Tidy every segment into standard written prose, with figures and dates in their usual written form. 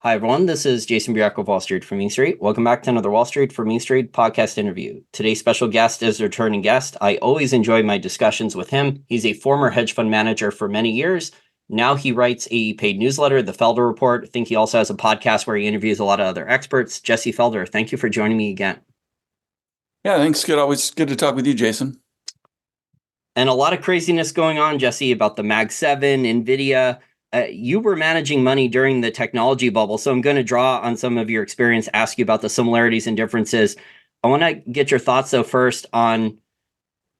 Hi, everyone. This is Jason Biak of Wall Street for Main Street. Welcome back to another Wall Street for Main Street podcast interview. Today's special guest is a returning guest. I always enjoy my discussions with him. He's a former hedge fund manager for many years. Now he writes a paid newsletter, the Felder Report. I think he also has a podcast where he interviews a lot of other experts. Jesse Felder, thank you for joining me again. Yeah, thanks. Good. Always good to talk with you, Jason. And a lot of craziness going on, Jesse, about the Mag 7, Nvidia. You were managing money during the technology bubble, so I'm going to draw on some of your experience, ask you about the similarities and differences. I want to get your thoughts, though, first on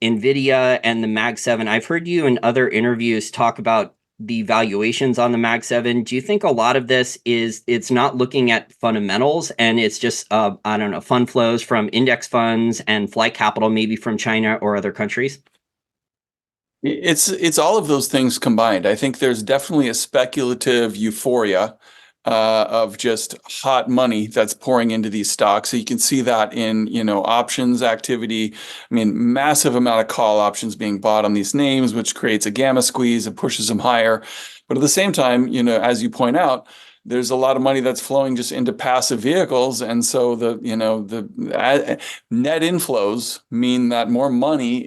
Nvidia and the Mag 7. I've heard you in other interviews talk about the valuations on the Mag 7. Do you think a lot of this is it's not looking at fundamentals and it's just, fund flows from index funds and flight capital, maybe from China or other countries? It's all of those things combined. I think there's definitely a speculative euphoria of just hot money that's pouring into these stocks. So you can see that in, options activity. I mean, massive amount of call options being bought on these names, which creates a gamma squeeze and pushes them higher. But at the same time, as you point out, there's a lot of money that's flowing just into passive vehicles. And so the net inflows mean that more money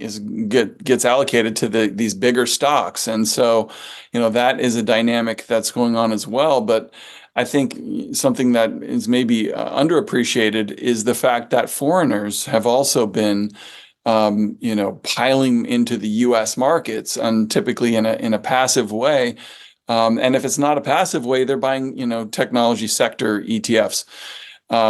gets allocated to these bigger stocks. And so, that is a dynamic that's going on as well. But I think something that is maybe underappreciated is the fact that foreigners have also been piling into the US markets, and typically in a passive way. And if it's not a passive way, they're buying, technology sector ETFs,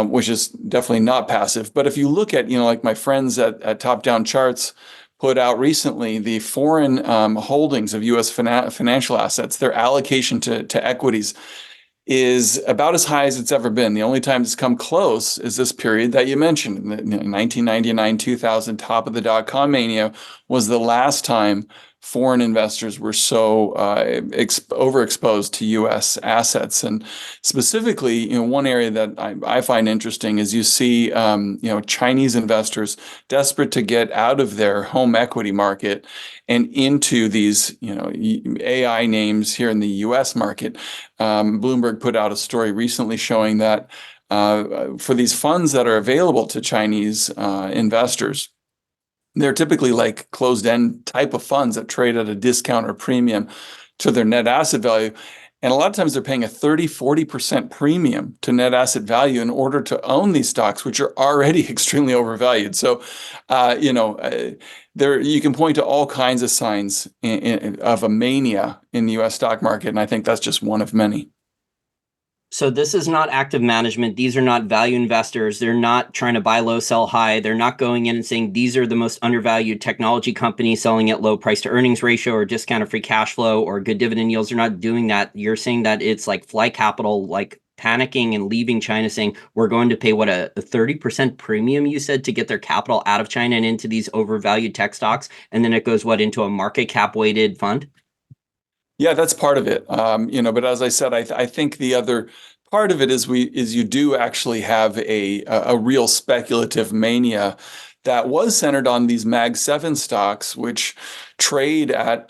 which is definitely not passive. But if you look at, like my friends at Top Down Charts put out recently, the foreign holdings of U.S. financial assets, their allocation to equities is about as high as it's ever been. The only time it's come close is this period that you mentioned, 1999, 2000, top of the dot-com mania, was the last time foreign investors were so overexposed to U.S. assets. And specifically, one area that I find interesting is you see, Chinese investors desperate to get out of their home equity market and into these, AI names here in the U.S. market. Bloomberg put out a story recently showing that for these funds that are available to Chinese investors, they're typically like closed-end type of funds that trade at a discount or premium to their net asset value. And a lot of times they're paying a 30-40% premium to net asset value in order to own these stocks, which are already extremely overvalued. So, there you can point to all kinds of signs of a mania in the U.S. stock market, and I think that's just one of many. So this is not active management. These are not value investors. They're not trying to buy low, sell high. They're not going in and saying these are the most undervalued technology companies selling at low price to earnings ratio or discounted free cash flow or good dividend yields. They're not doing that. You're saying that it's like flight capital, like panicking and leaving China saying we're going to pay a 30% premium, you said, to get their capital out of China and into these overvalued tech stocks. And then it goes into a market cap weighted fund? Yeah, that's part of it. But as I said, I think the other part of it is you do actually have a real speculative mania that was centered on these Mag 7 stocks, which trade at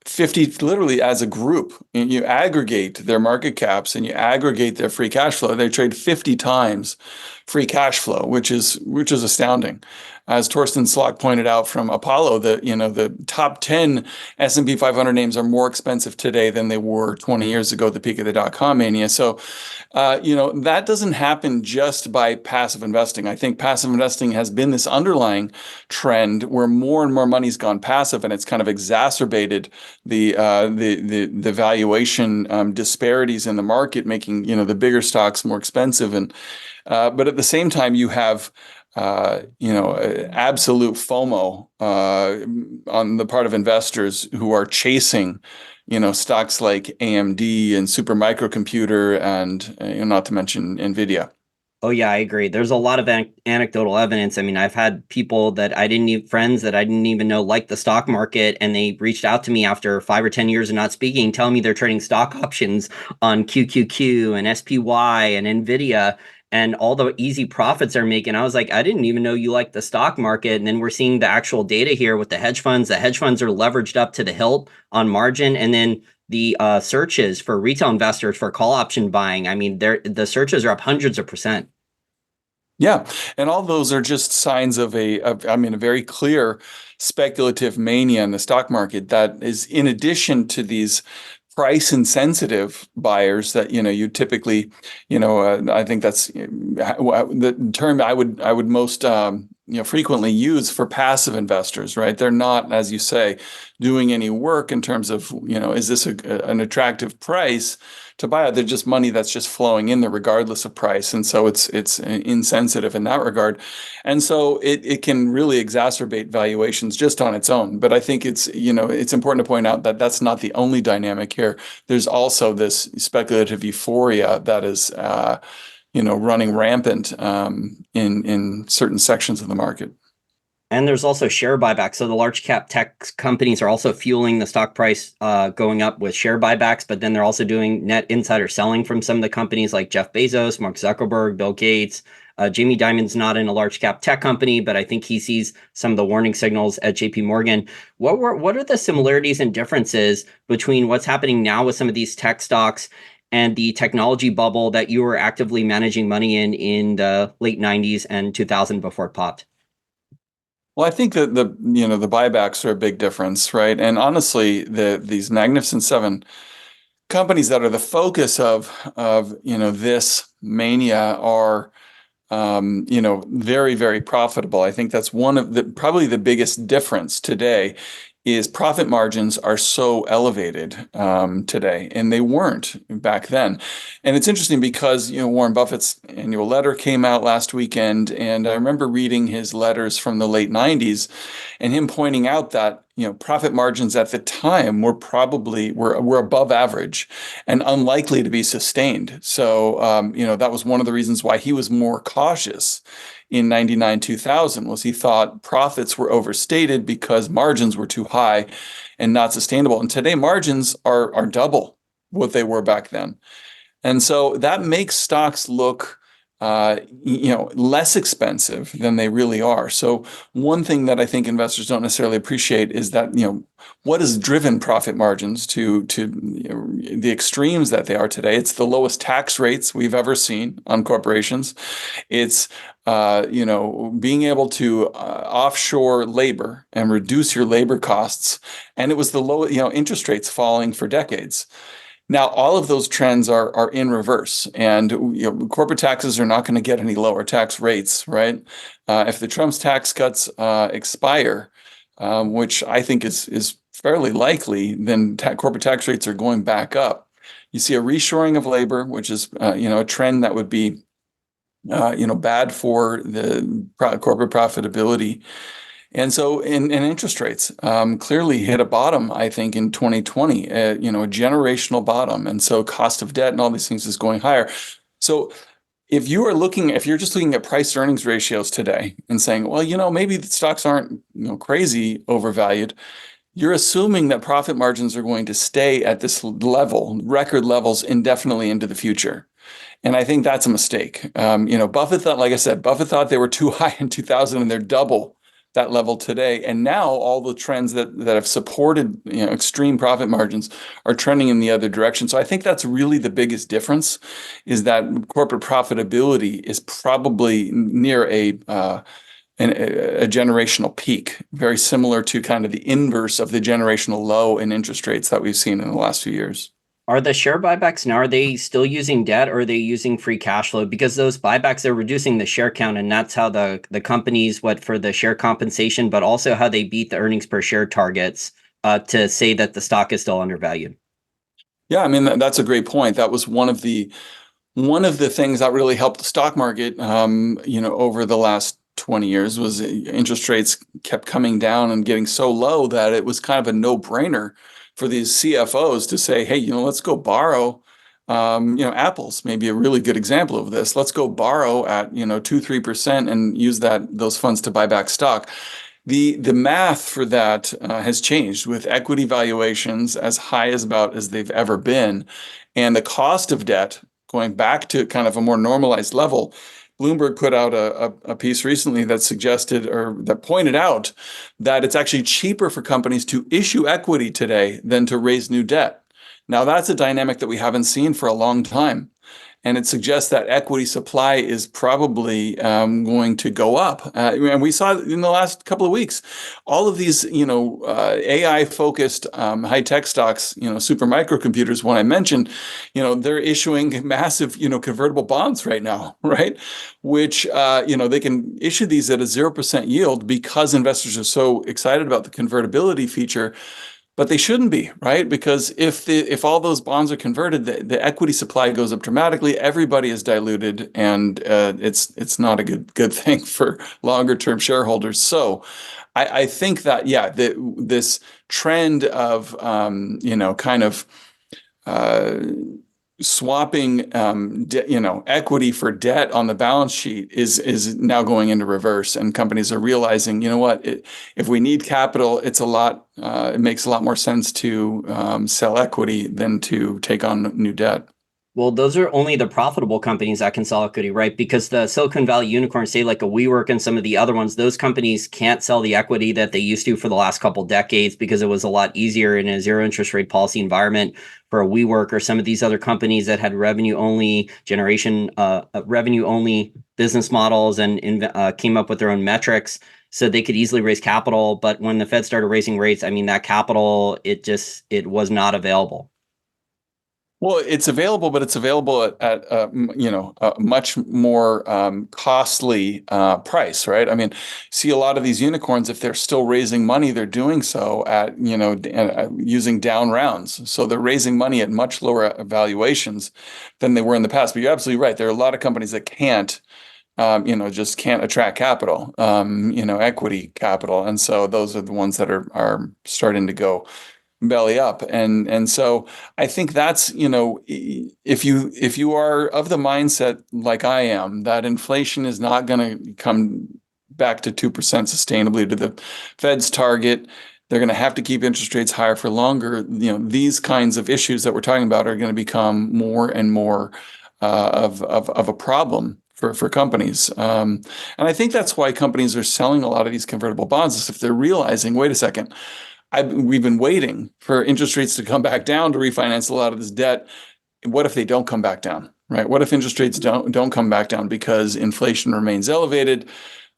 50, literally as a group. And you aggregate their market caps and you aggregate their free cash flow. They trade 50 times free cash flow, which is astounding. As Torsten Slok pointed out from Apollo, the top 10 S&P 500 names are more expensive today than they were 20 years ago at the peak of the dot-com mania. So, that doesn't happen just by passive investing. I think passive investing has been this underlying trend where more and more money's gone passive, and it's kind of exacerbated the valuation disparities in the market, making the bigger stocks more expensive. And but at the same time, you have absolute FOMO on the part of investors who are chasing, stocks like AMD and Supermicrocomputer and not to mention Nvidia. Oh, yeah, I agree. There's a lot of anecdotal evidence. I mean, I've had people that friends that I didn't even know like the stock market, and they reached out to me after 5 or 10 years of not speaking, telling me they're trading stock options on QQQ and SPY and Nvidia and all the easy profits they're making. I was like, I didn't even know you liked the stock market. And then we're seeing the actual data here with the hedge funds. The hedge funds are leveraged up to the hilt on margin. And then the searches for retail investors for call option buying. I mean, the searches are up hundreds of percent. Yeah, and all those are just signs of a very clear speculative mania in the stock market that is in addition to these price insensitive buyers that you typically I think that's the term I would most frequently use for passive investors, right? They're not, as you say, doing any work in terms of is this an attractive price to buy out. They're just money that's just flowing in there regardless of price, and so it's insensitive in that regard, and so it can really exacerbate valuations just on its own. But I think it's important to point out that that's not the only dynamic here. There's also this speculative euphoria that is running rampant in certain sections of the market. And there's also share buybacks. So the large cap tech companies are also fueling the stock price going up with share buybacks, but then they're also doing net insider selling from some of the companies like Jeff Bezos, Mark Zuckerberg, Bill Gates. Jamie Dimon's not in a large cap tech company, but I think he sees some of the warning signals at JP Morgan. What are the similarities and differences between what's happening now with some of these tech stocks and the technology bubble that you were actively managing money in the late 90s and 2000 before it popped? Well, I think that the buybacks are a big difference, right? And honestly, these Magnificent Seven companies that are the focus of this mania are very, very profitable. I think that's one of probably the biggest difference today is profit margins are so elevated today, and they weren't back then. And it's interesting because Warren Buffett's annual letter came out last weekend, and I remember reading his letters from the late 90s and him pointing out that profit margins at the time were above average and unlikely to be sustained. So that was one of the reasons why he was more cautious in 99, 2000, was he thought profits were overstated because margins were too high and not sustainable. And today margins are double what they were back then. And so that makes stocks look less expensive than they really are. So one thing that I think investors don't necessarily appreciate is that, what has driven profit margins to the extremes that they are today. It's the lowest tax rates we've ever seen on corporations. It's being able to offshore labor and reduce your labor costs. And it was the low, interest rates falling for decades. Now, all of those trends are in reverse, and corporate taxes are not going to get any lower tax rates, right? If the Trump's tax cuts expire, which I think is fairly likely, then corporate tax rates are going back up. You see a reshoring of labor, which is a trend that would be bad for the corporate profitability. And so in interest rates clearly hit a bottom, I think, in 2020, a generational bottom. And so cost of debt and all these things is going higher. So if you're just looking at price earnings ratios today and saying, well, maybe the stocks aren't crazy overvalued, you're assuming that profit margins are going to stay at this level, record levels, indefinitely into the future. And I think that's a mistake. Buffett thought they were too high in 2000, and they're double that level today. And now all the trends that have supported extreme profit margins are trending in the other direction. So I think that's really the biggest difference, is that corporate profitability is probably near a generational peak, very similar to kind of the inverse of the generational low in interest rates that we've seen in the last few years. Are the share buybacks now, are they still using debt, or are they using free cash flow? Because those buybacks are reducing the share count, and that's how the companies, for the share compensation, but also how they beat the earnings per share targets to say that the stock is still undervalued. Yeah, I mean, that's a great point. That was one of the things that really helped the stock market, over the last 20 years, was interest rates kept coming down and getting so low that it was kind of a no-brainer for these CFOs to say, hey, let's go borrow. Apple's maybe a really good example of this. Let's go borrow at 2-3% and use those funds to buy back stock. The math for that has changed, with equity valuations as high as they've ever been, and the cost of debt going back to kind of a more normalized level. Bloomberg put out a piece recently that suggested, or that pointed out, that it's actually cheaper for companies to issue equity today than to raise new debt. Now, that's a dynamic that we haven't seen for a long time. And it suggests that equity supply is probably going to go up. And we saw in the last couple of weeks, all of these, AI-focused high-tech stocks, super microcomputers, one I mentioned, they're issuing massive, convertible bonds right now, right? Which, they can issue these at a 0% yield because investors are so excited about the convertibility feature. But they shouldn't be, right? Because if all those bonds are converted, the equity supply goes up dramatically. Everybody is diluted, and it's not a good thing for longer term shareholders. So, I think that this trend of kind of swapping equity for debt on the balance sheet is now going into reverse, and companies are realizing, if we need capital, it makes a lot more sense to sell equity than to take on new debt. Well, those are only the profitable companies that can sell equity, right? Because the Silicon Valley unicorns, say like a WeWork and some of the other ones, those companies can't sell the equity that they used to for the last couple of decades because it was a lot easier in a zero interest rate policy environment for a WeWork or some of these other companies that had revenue only business models and came up with their own metrics. So they could easily raise capital. But when the Fed started raising rates, I mean, that capital, it was not available. Well, it's available, but it's available at a much more costly price, right? I mean, see a lot of these unicorns, if they're still raising money, they're doing so at using down rounds. So they're raising money at much lower valuations than they were in the past. But you're absolutely right. There are a lot of companies that can't just can't attract capital, equity capital, and so those are the ones that are starting to go belly up. And so I think that's, if you are of the mindset like I am, that inflation is not going to come back to 2% sustainably to the Fed's target, they're going to have to keep interest rates higher for longer. These kinds of issues that we're talking about are going to become more and more of a problem for companies. And I think that's why companies are selling a lot of these convertible bonds, is if they're realizing, wait a second, we've been waiting for interest rates to come back down to refinance a lot of this debt. What if they don't come back down, right? What if interest rates don't come back down because inflation remains elevated?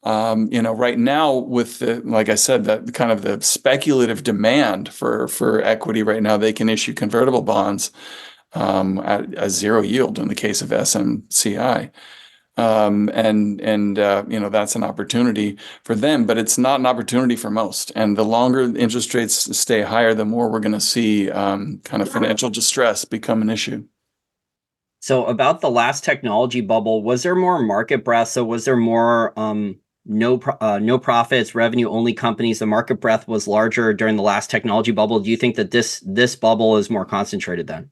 Right now with like I said, that kind of the speculative demand for equity right now, they can issue convertible bonds at a zero yield in the case of SMCI. That's an opportunity for them, but it's not an opportunity for most. And the longer interest rates stay higher, the more we're going to see kind of financial distress become an issue. So about the last technology bubble, was there more market breadth? So was there more no profits, revenue only companies? The market breadth was larger during the last technology bubble. Do you think that this bubble is more concentrated then?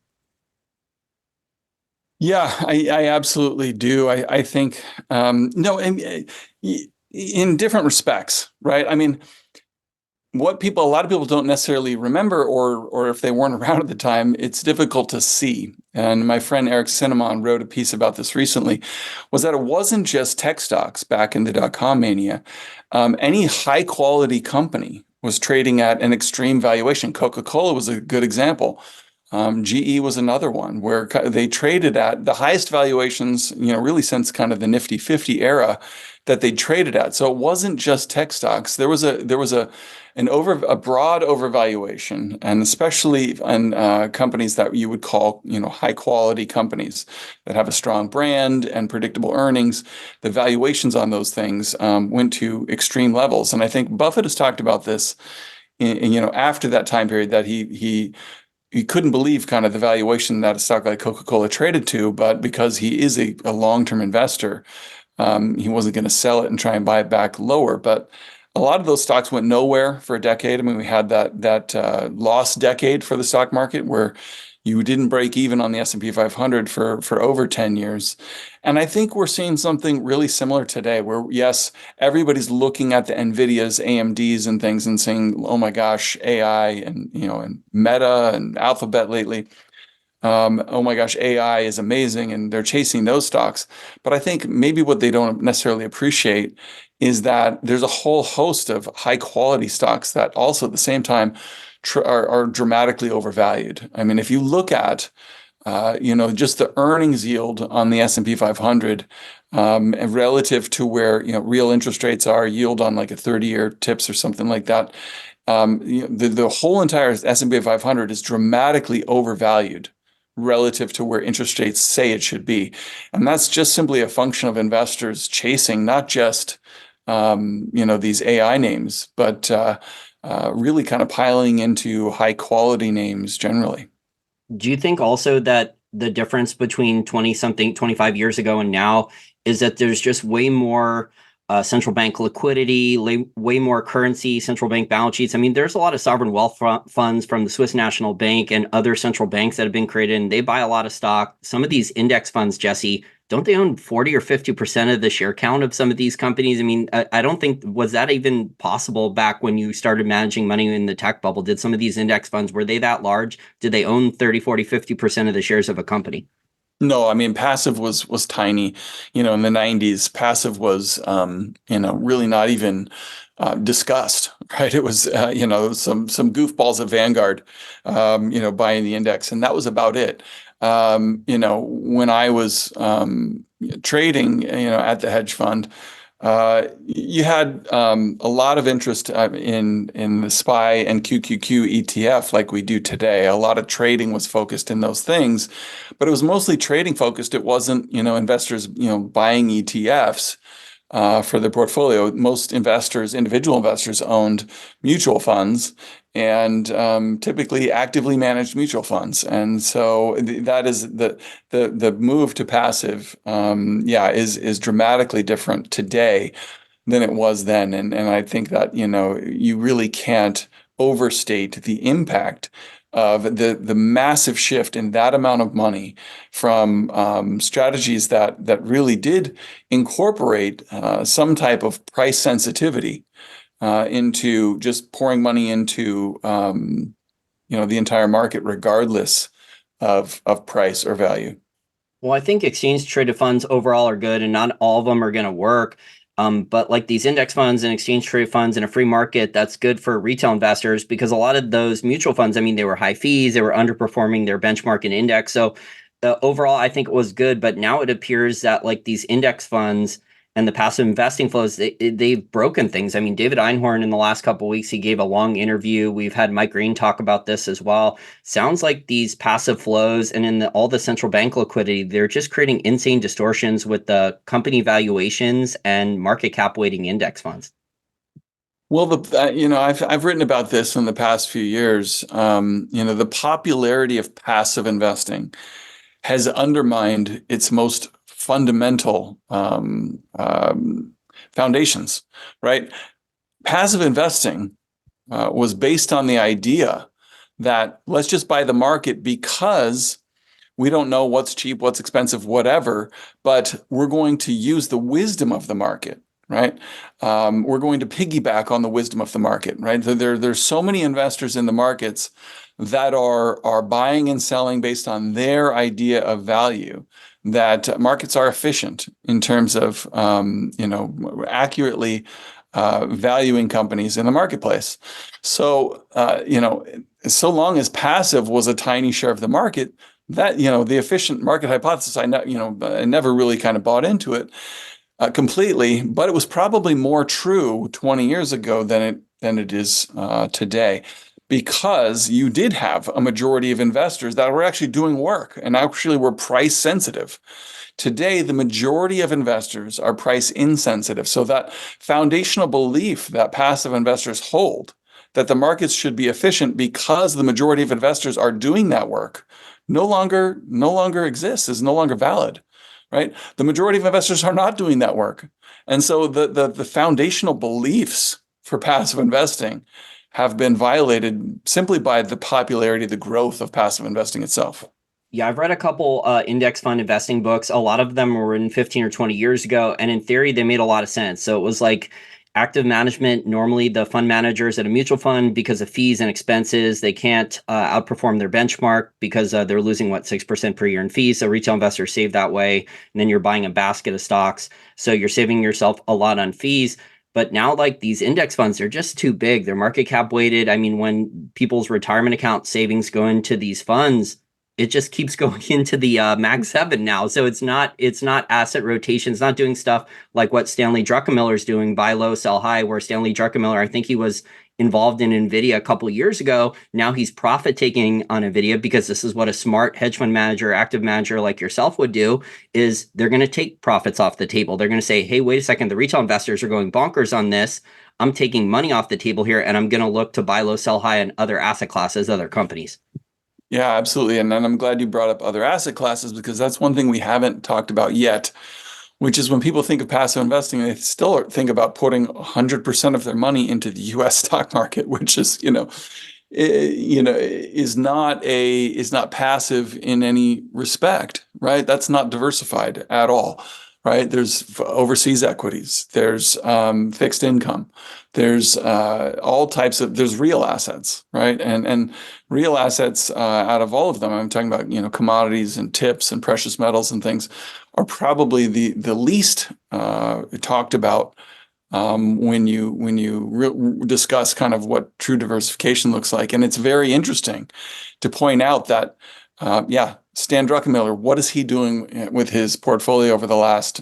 Yeah, I absolutely do. I think no, in different respects, right? I mean, a lot of people don't necessarily remember, or if they weren't around at the time, it's difficult to see. And my friend Eric Cinnamon wrote a piece about this recently, was that it wasn't just tech stocks back in the dot-com mania. Any high quality company was trading at an extreme valuation. Coca-Cola was a good example. GE was another one where they traded at the highest valuations, really since kind of the Nifty 50 era that they traded at. So it wasn't just tech stocks. There was a broad overvaluation, and especially in companies that you would call, high quality companies that have a strong brand and predictable earnings. The valuations on those things went to extreme levels. And I think Buffett has talked about this after that time period, that he couldn't believe kind of the valuation that a stock like Coca-Cola traded to, but because he is a long-term investor, he wasn't going to sell it and try and buy it back lower. But a lot of those stocks went nowhere for a decade. I mean, we had that lost decade for the stock market where you didn't break even on the S&P 500 for over 10 years. And I think we're seeing something really similar today where, yes, everybody's looking at the Nvidias, AMDs and things and saying, oh my gosh, AI and, and Meta and Alphabet lately. Oh my gosh, AI is amazing, and they're chasing those stocks. But I think maybe what they don't necessarily appreciate is that there's a whole host of high quality stocks that also at the same time are dramatically overvalued. I mean, if you look at just the earnings yield on the S&P 500 and relative to where real interest rates are, yield on like a 30-year TIPS or something like that, the whole entire S&P 500 is dramatically overvalued relative to where interest rates say it should be. And that's just simply a function of investors chasing not just these AI names, but really kind of piling into high quality names generally. Do you think also that the difference between 25 years ago and now is that there's just way more central bank liquidity, way more currency, central bank balance sheets? I mean, there's a lot of sovereign wealth funds from the Swiss National Bank and other central banks that have been created, and they buy a lot of stock. Some of these index funds, Jesse, don't they own 40 or 50% of the share count of some of these companies? I mean, I don't think, was that even possible back when you started managing money in the tech bubble? Did some of these index funds, were they that large? Did they own 30, 40, 50% of the shares of a company? No, I mean, passive was tiny. In the 90s, passive was really not even discussed, right? It was some goofballs at Vanguard buying the index, and that was about it. When I was trading at the hedge fund, you had a lot of interest in the SPY and QQQ ETF like we do today. A lot of trading was focused in those things, but it was mostly trading focused. It wasn't investors buying ETFs for their portfolio. Most individual investors, owned mutual funds and typically actively managed mutual funds. And so that is the move to passive, is dramatically different today than it was then. And I think that you really can't overstate the impact of the massive shift in that amount of money from strategies that really did incorporate some type of price sensitivity into just pouring money into the entire market, regardless of price or value. Well, I think exchange traded funds overall are good, and not all of them are going to work. But like these index funds and exchange traded funds in a free market, that's good for retail investors, because a lot of those mutual funds, I mean, they were high fees, they were underperforming their benchmark and index. So overall, I think it was good. But now it appears that like these index funds and the passive investing flows, they've broken things. I mean, David Einhorn in the last couple of weeks, he gave a long interview. We've had Mike Green talk about this as well. Sounds like these passive flows and in all the central bank liquidity, they're just creating insane distortions with the company valuations and market cap weighting index funds. Well, I've written about this in the past few years. The popularity of passive investing has undermined its most fundamental foundations, right? Passive investing was based on the idea that let's just buy the market because we don't know what's cheap, what's expensive, whatever, but we're going to use the wisdom of the market, right? We're going to piggyback on the wisdom of the market, right? There's so many investors in the markets that are buying and selling based on their idea of value, that markets are efficient in terms of accurately valuing companies in the marketplace. So so long as passive was a tiny share of the market, that the efficient market hypothesis, I never really kind of bought into it completely, but it was probably more true 20 years ago than it is today, because you did have a majority of investors that were actually doing work and actually were price sensitive. Today, the majority of investors are price insensitive. So that foundational belief that passive investors hold, that the markets should be efficient because the majority of investors are doing that work, no longer exists, is no longer valid, right? The majority of investors are not doing that work. And so the foundational beliefs for passive investing have been violated simply by the popularity, the growth of passive investing itself. Yeah, I've read a couple index fund investing books. A lot of them were written 15 or 20 years ago. And in theory, they made a lot of sense. So it was like active management. Normally, the fund managers at a mutual fund, because of fees and expenses, they can't outperform their benchmark because they're losing, 6% per year in fees. So retail investors save that way. And then you're buying a basket of stocks. So you're saving yourself a lot on fees. But now, like these index funds, they're just too big. They're market cap weighted. I mean, when people's retirement account savings go into these funds, it just keeps going into the Mag 7 now. So it's not asset rotation. It's not doing stuff like what Stanley Druckenmiller is doing, buy low, sell high, where Stanley Druckenmiller, I think he was involved in Nvidia a couple of years ago. Now he's profit taking on Nvidia because this is what a smart hedge fund manager, active manager like yourself would do, is they're going to take profits off the table. They're going to say, hey, wait a second, the retail investors are going bonkers on this. I'm taking money off the table here, and I'm going to look to buy low, sell high in other asset classes, other companies. Yeah, absolutely. And I'm glad you brought up other asset classes, because that's one thing we haven't talked about yet, which is when people think of passive investing, they still think about putting 100% of their money into the US stock market, which is, is not passive in any respect, right? That's not diversified at all, right? There's overseas equities, there's fixed income, there's all types of, there's real assets, right? And real assets, out of all of them, I'm talking about, commodities and tips and precious metals and things, are probably the least talked about when you discuss kind of what true diversification looks like. And it's very interesting to point out that, Stan Druckenmiller, what is he doing with his portfolio over the last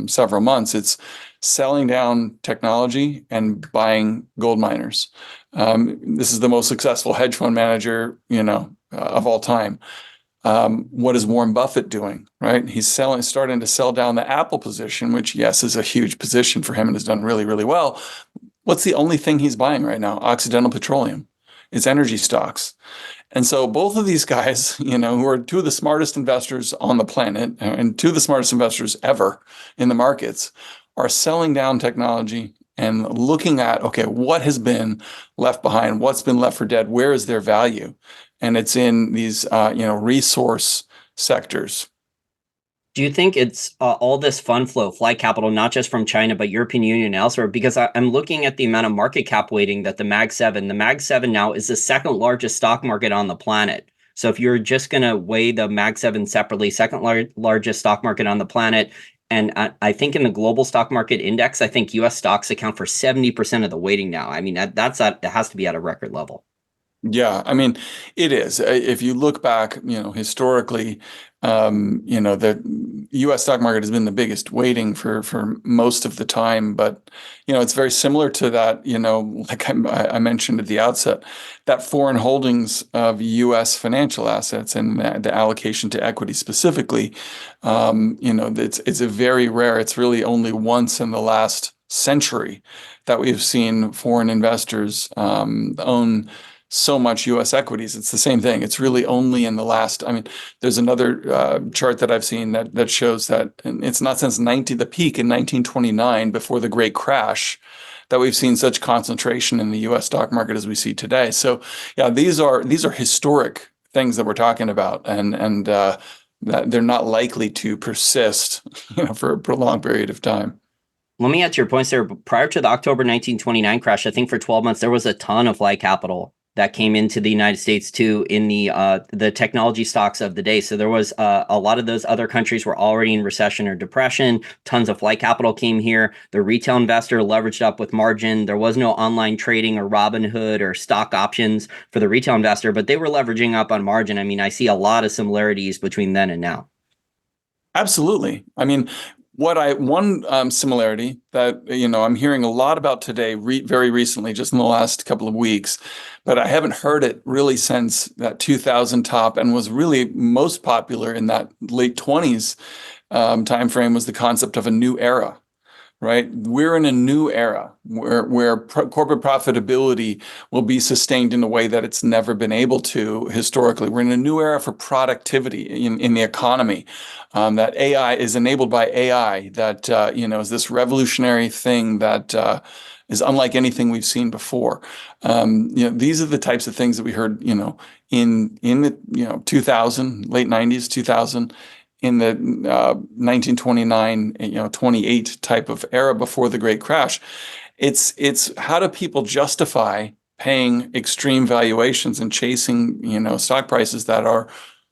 several months? It's selling down technology and buying gold miners. This is the most successful hedge fund manager, of all time. What is Warren Buffett doing, right? He's starting to sell down the Apple position, which, yes, is a huge position for him and has done really, really well. What's the only thing he's buying right now? Occidental Petroleum. It's energy stocks. And so both of these guys, who are two of the smartest investors on the planet and two of the smartest investors ever in the markets, are selling down technology and looking at, okay, what has been left behind? What's been left for dead? Where is their value? And it's in these, resource sectors. Do you think it's all this fund flow, flight capital, not just from China, but European Union and elsewhere? Because I'm looking at the amount of market cap weighting that the Mag 7 now is the second largest stock market on the planet. So if you're just going to weigh the Mag 7 separately, second largest stock market on the planet. And I think in the global stock market index, I think US stocks account for 70% of the weighting now. I mean, it has to be at a record level. Yeah, I mean, it is. If you look back, historically, the U.S. stock market has been the biggest weighting for most of the time. But, it's very similar to that, like I mentioned at the outset, that foreign holdings of U.S. financial assets and the allocation to equity specifically, it's a very rare, it's really only once in the last century that we've seen foreign investors own so much U.S. equities. It's the same thing. It's really only in the last, there's another chart that I've seen that shows that it's not since the peak in 1929, before the great crash, that we've seen such concentration in the U.S. stock market as we see today. So yeah, these are historic things that we're talking about, and that they're not likely to persist, for a prolonged period of time. Let me add to your points there. Prior to the October 1929 crash, I think for 12 months, there was a ton of flight capital that came into the United States too in the technology stocks of the day. So there was a lot of those other countries were already in recession or depression. Tons of flight capital came here. The retail investor leveraged up with margin. There was no online trading or Robinhood or stock options for the retail investor, but they were leveraging up on margin. I mean, I see a lot of similarities between then and now. Absolutely. I mean, one similarity that I'm hearing a lot about today, very recently, just in the last couple of weeks, but I haven't heard it really since that 2000 top, and was really most popular in that late 20s timeframe, was the concept of a new era. Right, we're in a new era where corporate profitability will be sustained in a way that it's never been able to historically. We're in a new era for productivity in the economy. That AI is enabled by AI. That is this revolutionary thing that is unlike anything we've seen before. These are the types of things that we heard. In the 2000, late 90s, 2000. In the 1929, 28 type of era before the great crash. It's how do people justify paying extreme valuations and chasing, stock prices that are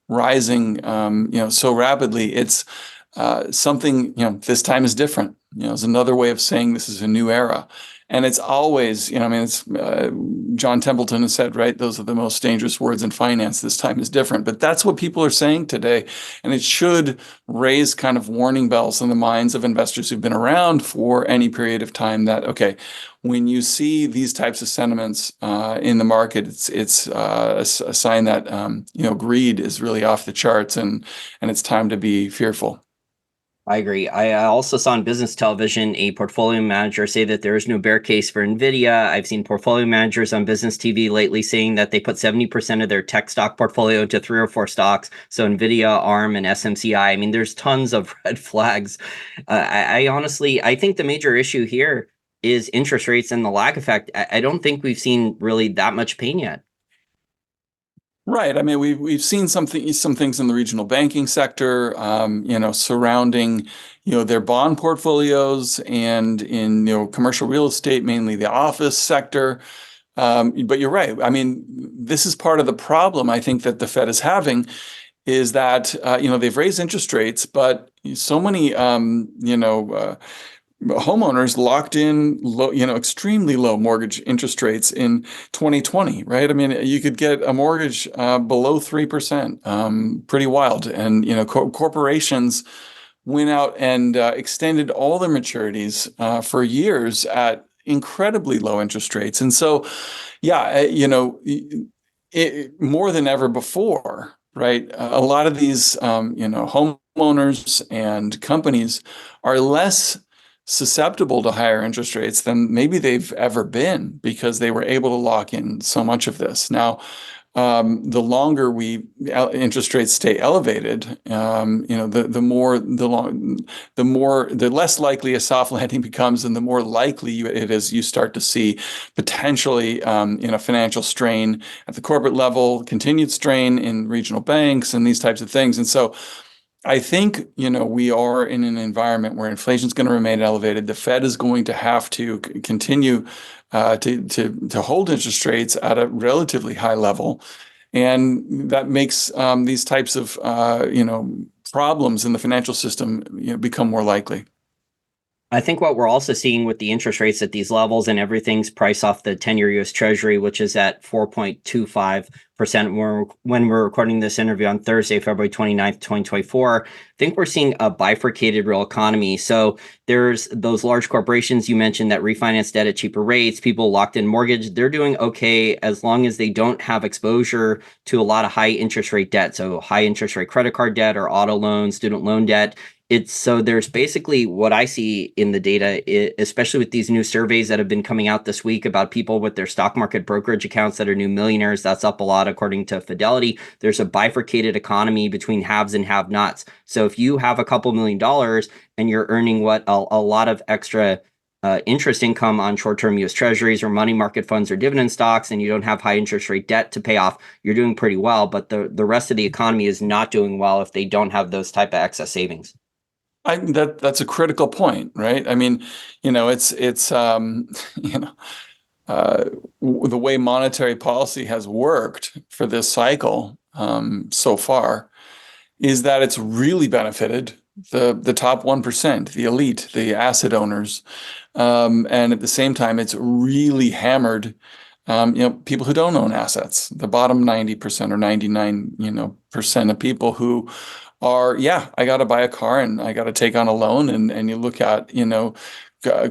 rising, so rapidly? It's something, this time is different. Is another way of saying this is a new era. And it's always, I mean, it's John Templeton has said, right, those are the most dangerous words in finance. This time is different. But that's what people are saying today. And it should raise kind of warning bells in the minds of investors who've been around for any period of time that, okay, when you see these types of sentiments in the market, it's a sign that, greed is really off the charts and it's time to be fearful. I agree. I also saw on business television a portfolio manager say that there is no bear case for Nvidia. I've seen portfolio managers on business TV lately saying that they put 70% of their tech stock portfolio into 3 or 4 stocks. So Nvidia, ARM, and SMCI. I mean, there's tons of red flags. I honestly, I think the major issue here is interest rates and the lag effect. I don't think we've seen really that much pain yet. Right. I mean, we've seen some things in the regional banking sector, surrounding, their bond portfolios and in, commercial real estate, mainly the office sector. But you're right. I mean, this is part of the problem I think that the Fed is having is that, they've raised interest rates, but so many, homeowners locked in low, extremely low mortgage interest rates in 2020, right? I mean, you could get a mortgage below 3%, pretty wild. And, corporations went out and extended all their maturities for years at incredibly low interest rates. And so, yeah, more than ever before, right? A lot of these, homeowners and companies are less susceptible to higher interest rates than maybe they've ever been because they were able to lock in so much of this. Now, the longer interest rates stay elevated, the less likely a soft landing becomes, and the more likely it is you start to see potentially, financial strain at the corporate level, continued strain in regional banks, and these types of things. And so, I think, we are in an environment where inflation is going to remain elevated. The Fed is going to have to continue to hold interest rates at a relatively high level. And that makes these types of, problems in the financial system, become more likely. I think what we're also seeing with the interest rates at these levels and everything's priced off the 10-year US Treasury, which is at 4.25% when we're recording this interview on Thursday, February 29th, 2024. I think we're seeing a bifurcated real economy. So there's those large corporations you mentioned that refinance debt at cheaper rates, people locked in mortgage, they're doing okay as long as they don't have exposure to a lot of high interest rate debt. So high interest rate credit card debt or auto loans, student loan debt. So there's basically what I see in the data, especially with these new surveys that have been coming out this week about people with their stock market brokerage accounts that are new millionaires. That's up a lot according to Fidelity. There's a bifurcated economy between haves and have-nots. So if you have a couple $1 million and you're earning a lot of extra interest income on short-term US Treasuries or money market funds or dividend stocks, and you don't have high interest rate debt to pay off, you're doing pretty well. But the rest of the economy is not doing well if they don't have those type of excess savings. That's a critical point, right? I mean, it's the way monetary policy has worked for this cycle so far is that it's really benefited the top 1%, the elite, the asset owners, and at the same time, it's really hammered people who don't own assets, the bottom 90% or 99 percent of people who are, I got to buy a car and I got to take on a loan. And you look at,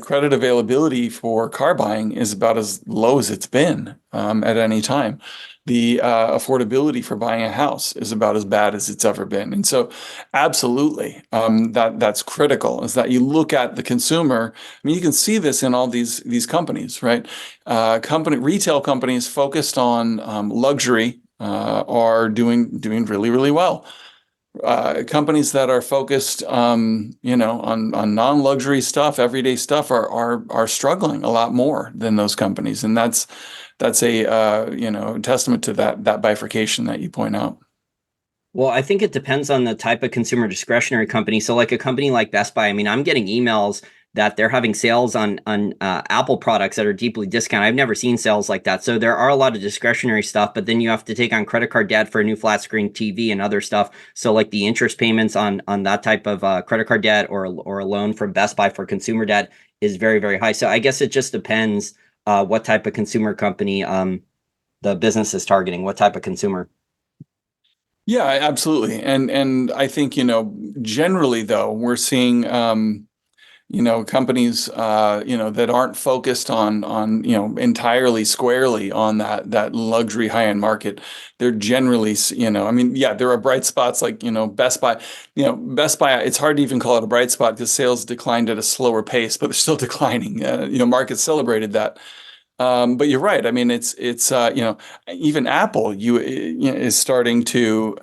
credit availability for car buying is about as low as it's been at any time. The affordability for buying a house is about as bad as it's ever been. And so absolutely, that's critical, is that you look at the consumer. I mean, you can see this in all these companies, right? Retail companies focused on luxury are doing really, really well. Companies that are focused, on non-luxury stuff, everyday stuff, are struggling a lot more than those companies, and that's a testament to that bifurcation that you point out. Well, I think it depends on the type of consumer discretionary company. So like a company like Best Buy, I mean, I'm getting emails that they're having sales on Apple products that are deeply discounted. I've never seen sales like that. So there are a lot of discretionary stuff, but then you have to take on credit card debt for a new flat screen TV and other stuff. So like the interest payments on that type of credit card debt or a loan from Best Buy for consumer debt is very, very high. So I guess it just depends what type of consumer company the business is targeting, what type of consumer. Yeah, absolutely. And I think, generally though, we're seeing companies that aren't focused on entirely squarely on that luxury high-end market. They're generally, I mean, yeah, there are bright spots like, Best Buy. Best Buy, it's hard to even call it a bright spot because sales declined at a slower pace, but they're still declining. Markets celebrated that. But you're right. I mean, it's even Apple is starting to,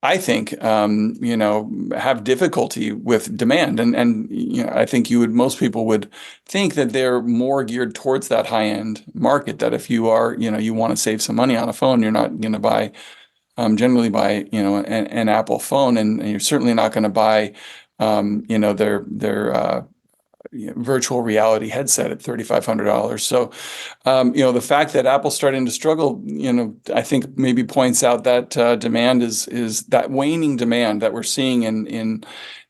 I think, have difficulty with demand, and I think most people would think that they're more geared towards that high end market. That if you are, you want to save some money on a phone, you're not going to generally buy, an Apple phone, and you're certainly not going to buy, their virtual reality headset at $3,500. So, the fact that Apple's starting to struggle, I think maybe points out that demand is that waning demand that we're seeing in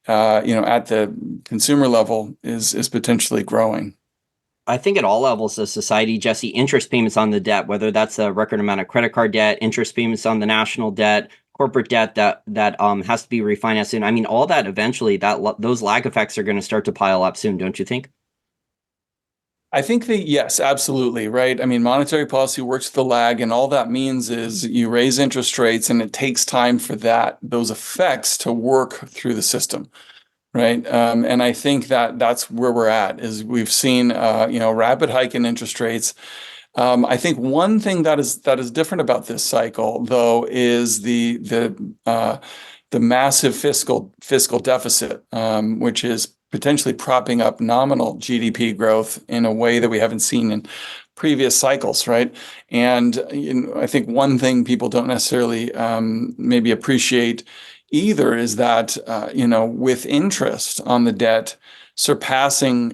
at the consumer level is potentially growing. I think at all levels of society, Jesse, interest payments on the debt, whether that's a record amount of credit card debt, interest payments on the national debt, corporate debt that has to be refinanced soon. I mean, all that eventually those lag effects are going to start to pile up soon, don't you think? I think that, yes, absolutely, right? I mean, monetary policy works with the lag, and all that means is you raise interest rates, and it takes time for those effects to work through the system, right? And I think that that's where we're at. Is we've seen rapid hike in interest rates. I think one thing that is different about this cycle, though, is the massive fiscal deficit, which is potentially propping up nominal GDP growth in a way that we haven't seen in previous cycles, right? And I think one thing people don't necessarily maybe appreciate either is that with interest on the debt surpassing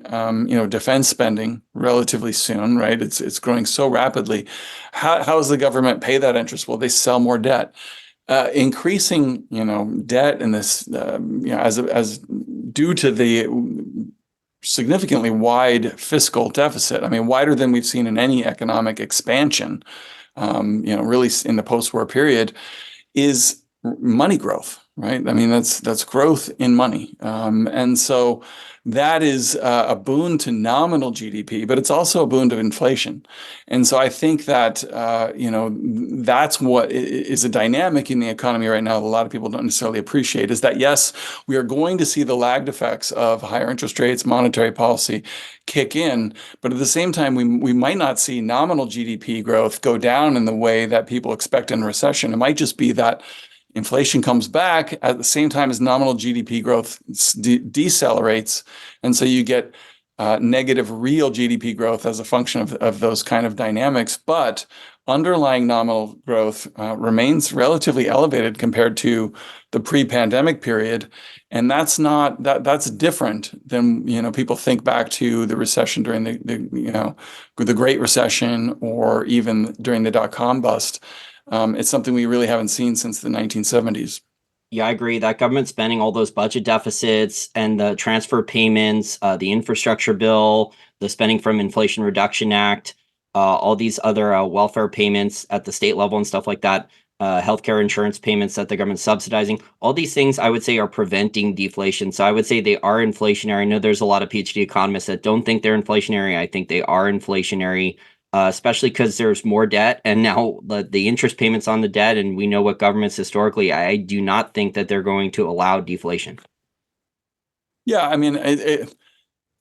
defense spending relatively soon, right? It's growing so rapidly. How does the government pay that interest? Well, they sell more debt. Increasing, debt in this, as due to the significantly wide fiscal deficit. I mean, wider than we've seen in any economic expansion, really in the post-war period, is money growth, right? I mean, that's growth in money, and so that is a boon to nominal GDP, but it's also a boon to inflation. And so I think that, that's what is a dynamic in the economy right now that a lot of people don't necessarily appreciate, is that, yes, we are going to see the lagged effects of higher interest rates, monetary policy kick in, but at the same time, we might not see nominal GDP growth go down in the way that people expect in a recession. It might just be that inflation comes back at the same time as nominal GDP growth decelerates. And so you get negative real GDP growth as a function of those kind of dynamics. But underlying nominal growth remains relatively elevated compared to the pre-pandemic period. And that's different than, people think back to the recession during the Great Recession, or even during the dot-com bust. It's something we really haven't seen since the 1970s. Yeah, I agree. That government spending, all those budget deficits and the transfer payments, the infrastructure bill, the spending from Inflation Reduction Act, all these other welfare payments at the state level and stuff like that, healthcare insurance payments that the government's subsidizing, all these things I would say are preventing deflation. So I would say they are inflationary. I know there's a lot of PhD economists that don't think they're inflationary. I think they are inflationary. Especially because there's more debt, and now the interest payments on the debt, and we know what governments historically, I do not think that they're going to allow deflation. Yeah, I mean,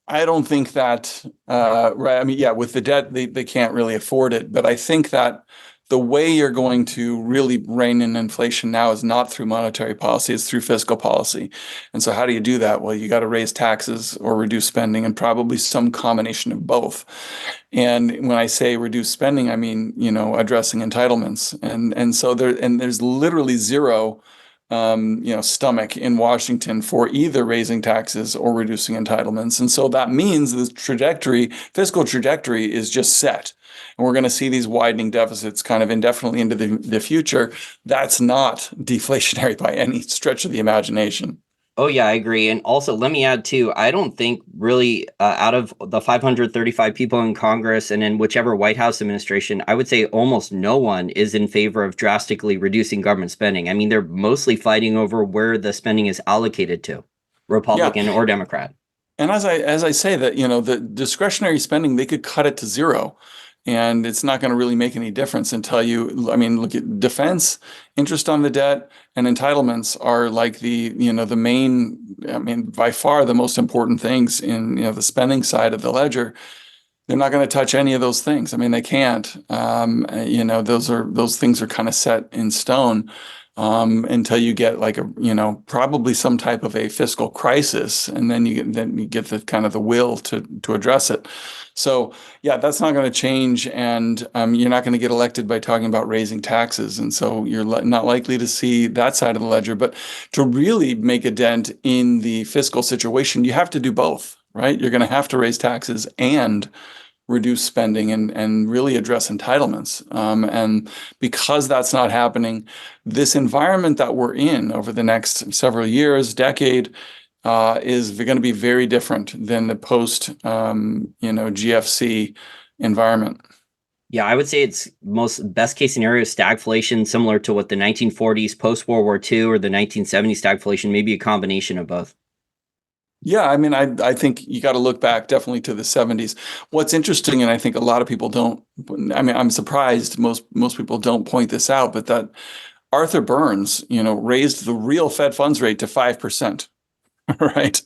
I don't think that, right. I mean, yeah, with the debt, they can't really afford it. But I think that the way you're going to really rein in inflation now is not through monetary policy, it's through fiscal policy. And so how do you do that? Well, you got to raise taxes or reduce spending, and probably some combination of both. And when I say reduce spending, I mean, addressing entitlements. And so there's literally zero stomach in Washington for either raising taxes or reducing entitlements. And so that means the fiscal trajectory is just set. And we're going to see these widening deficits kind of indefinitely into the future. That's not deflationary by any stretch of the imagination. Oh, yeah, I agree. And also, let me add too, I don't think really out of the 535 people in Congress and in whichever White House administration, I would say almost no one is in favor of drastically reducing government spending. I mean, they're mostly fighting over where the spending is allocated to, Republican or Democrat. And as I say that, the discretionary spending, they could cut it to zero. And it's not going to really make any difference until look at defense, interest on the debt, and entitlements are like the main, by far the most important things in, the spending side of the ledger. They're not going to touch any of those things. I mean, they can't. Those things are kind of set in stone until you get like probably some type of a fiscal crisis, and then you get the kind of the will to address it. So yeah, that's not going to change, and you're not going to get elected by talking about raising taxes, and so you're not likely to see that side of the ledger. But to really make a dent in the fiscal situation, you have to do both, right? You're going to have to raise taxes and reduce spending and really address entitlements. And because that's not happening, this environment that we're in over the next several years, decade, is going to be very different than the post, GFC environment. Yeah, I would say it's best case scenario stagflation, similar to what the 1940s post World War II or the 1970s stagflation, maybe a combination of both. Yeah, I mean, I think you got to look back definitely to the 70s. What's interesting, and I think a lot of people don't, I'm surprised most people don't point this out, but that Arthur Burns, raised the real Fed funds rate to 5%, right?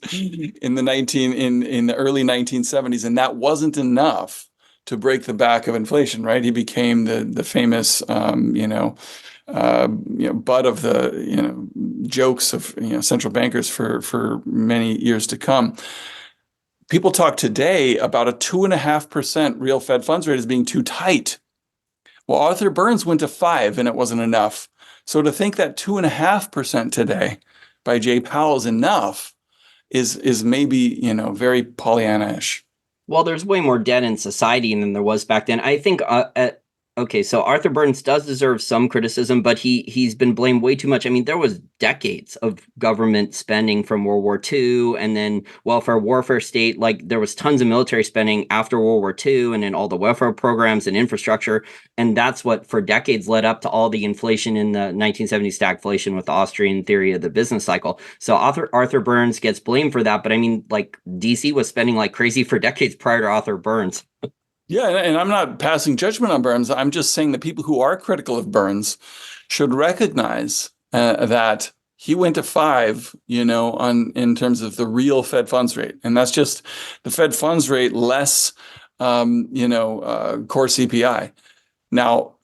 In the early 1970s, and that wasn't enough to break the back of inflation, right? He became the famous, butt of the jokes of central bankers for many years to come. People talk today about a 2.5% real Fed funds rate as being too tight. Well, Arthur Burns went to 5% and it wasn't enough. So to think that 2.5% today by Jay Powell is enough is maybe very Pollyanna-ish. Well, there's way more debt in society than there was back then. I think okay, so Arthur Burns does deserve some criticism, but he's been blamed way too much. I mean, there was decades of government spending from World War II and then welfare warfare state. Like there was tons of military spending after World War II and then all the welfare programs and infrastructure. And that's what for decades led up to all the inflation in the 1970s stagflation with the Austrian theory of the business cycle. So Arthur Burns gets blamed for that. But I mean, like DC was spending like crazy for decades prior to Arthur Burns. Yeah, and I'm not passing judgment on Burns. I'm just saying that people who are critical of Burns should recognize that he went to 5%, in terms of the real Fed funds rate, and that's just the Fed funds rate less, core CPI. Now,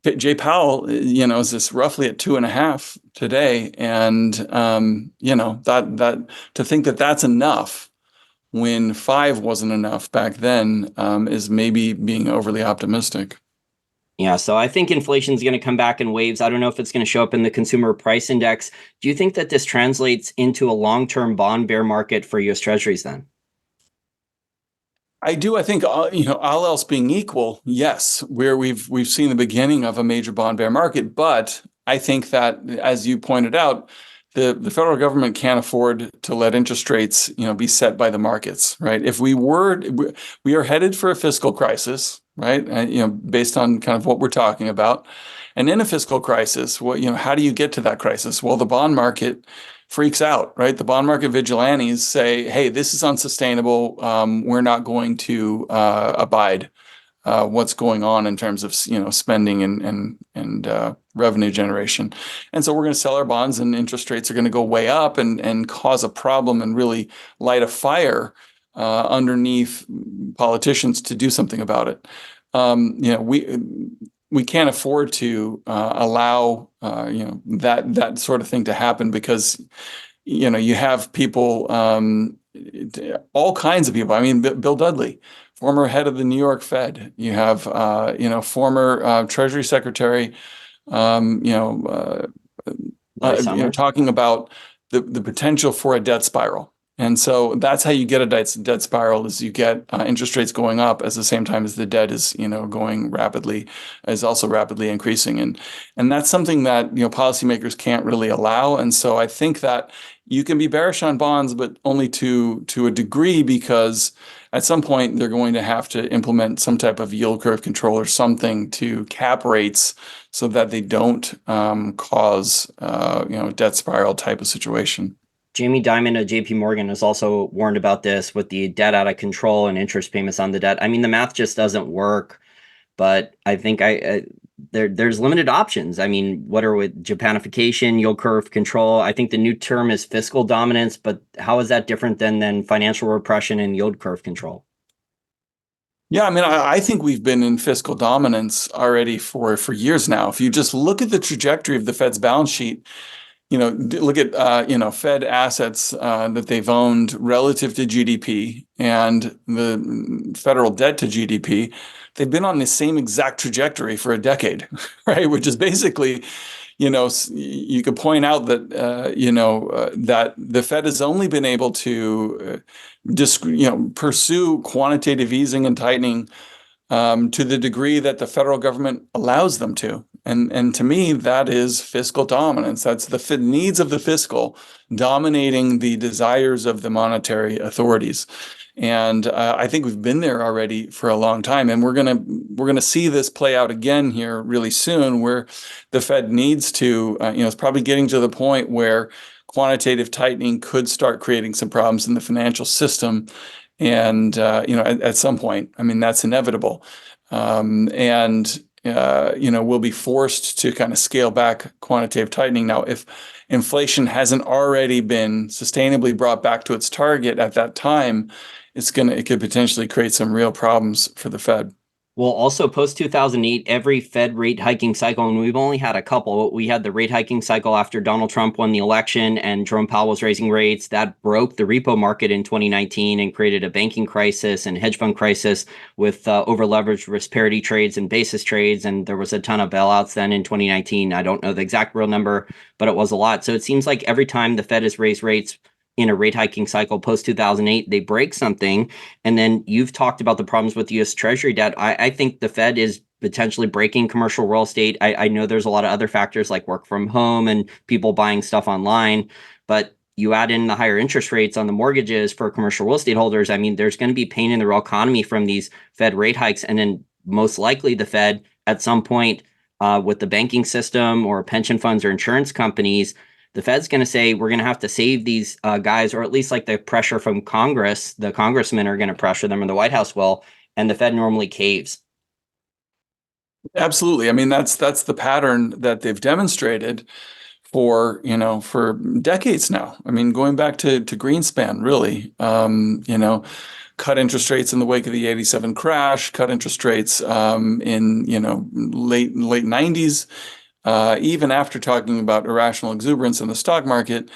Jay Powell, is this roughly at 2.5% today, and that to think that that's enough when 5% wasn't enough back then is maybe being overly optimistic. Yeah, so I think inflation is going to come back in waves. I don't know if it's going to show up in the consumer price index. Do you think that this translates into a long-term bond bear market for U.S. Treasuries then? I do. I think all else being equal, yes, where we've seen the beginning of a major bond bear market. But I think that, as you pointed out, the federal government can't afford to let interest rates, be set by the markets, right? If we are headed for a fiscal crisis, right? Based on kind of what we're talking about, and in a fiscal crisis, how do you get to that crisis? Well, the bond market freaks out, right? The bond market vigilantes say, "Hey, this is unsustainable. We're not going to abide what's going on in terms of spending and revenue generation, and so we're going to sell our bonds, and interest rates are going to go way up and cause a problem and really light a fire underneath politicians to do something about it. We can't afford to allow that sort of thing to happen because you have people, all kinds of people. I mean, Bill Dudley, former head of the New York Fed. You have former Treasury Secretary, Larry talking about the potential for a debt spiral. And so that's how you get a debt spiral, is you get interest rates going up at the same time as the debt is, going rapidly, is also rapidly increasing. And that's something that, policymakers can't really allow. And so I think that you can be bearish on bonds, but only to a degree, because at some point they're going to have to implement some type of yield curve control or something to cap rates so that they don't cause, debt spiral type of situation. Jamie Dimon of JP Morgan has also warned about this with the debt out of control and interest payments on the debt. I mean, the math just doesn't work, but I think there's limited options. I mean, what are with Japanification, yield curve control? I think the new term is fiscal dominance, but how is that different than financial repression and yield curve control? Yeah, I mean, I think we've been in fiscal dominance already for years now. If you just look at the trajectory of the Fed's balance sheet, look at, Fed assets that they've owned relative to GDP and the federal debt to GDP. They've been on the same exact trajectory for a decade, right? Which is basically, you could point out that, that the Fed has only been able to pursue quantitative easing and tightening to the degree that the federal government allows them to. And to me, that is fiscal dominance. That's the needs of the fiscal dominating the desires of the monetary authorities. And I think we've been there already for a long time, and we're gonna see this play out again here really soon, where the Fed needs to, it's probably getting to the point where quantitative tightening could start creating some problems in the financial system. And, at some point, I mean, that's inevitable. We'll be forced to kind of scale back quantitative tightening. Now, if inflation hasn't already been sustainably brought back to its target at that time, it could potentially create some real problems for the Fed. Well, also post 2008, every Fed rate hiking cycle, and we've only had a couple. We had the rate hiking cycle after Donald Trump won the election and Jerome Powell was raising rates. That broke the repo market in 2019 and created a banking crisis and hedge fund crisis with over-leveraged risk parity trades and basis trades. And there was a ton of bailouts then in 2019. I don't know the exact real number, but it was a lot. So it seems like every time the Fed has raised rates in a rate hiking cycle post 2008, they break something. And then you've talked about the problems with US Treasury debt. I think the Fed is potentially breaking commercial real estate. I know there's a lot of other factors like work from home and people buying stuff online, but you add in the higher interest rates on the mortgages for commercial real estate holders. I mean, there's going to be pain in the real economy from these Fed rate hikes. And then most likely the Fed at some point with the banking system or pension funds or insurance companies, the Fed's going to say, we're going to have to save these guys, or at least like the pressure from Congress, the congressmen are going to pressure them, or the White House will, and the Fed normally caves. Absolutely. I mean, that's the pattern that they've demonstrated for decades now. I mean, going back to Greenspan, really, cut interest rates in the wake of the '87 crash, cut interest rates in late 90s. Even after talking about irrational exuberance in the stock market,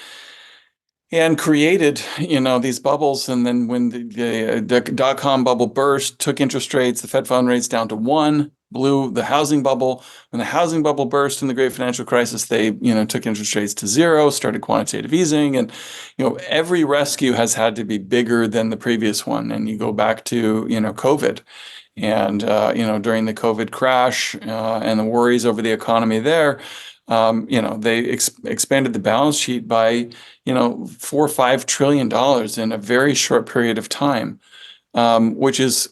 and created, these bubbles. And then when the dot-com bubble burst, took interest rates, the Fed fund rates down to 1, blew the housing bubble. When the housing bubble burst in the great financial crisis, they, took interest rates to 0, started quantitative easing. And, every rescue has had to be bigger than the previous one. And you go back to, COVID. And, during the COVID crash and the worries over the economy there, they expanded the balance sheet by, $4 or $5 trillion in a very short period of time, which is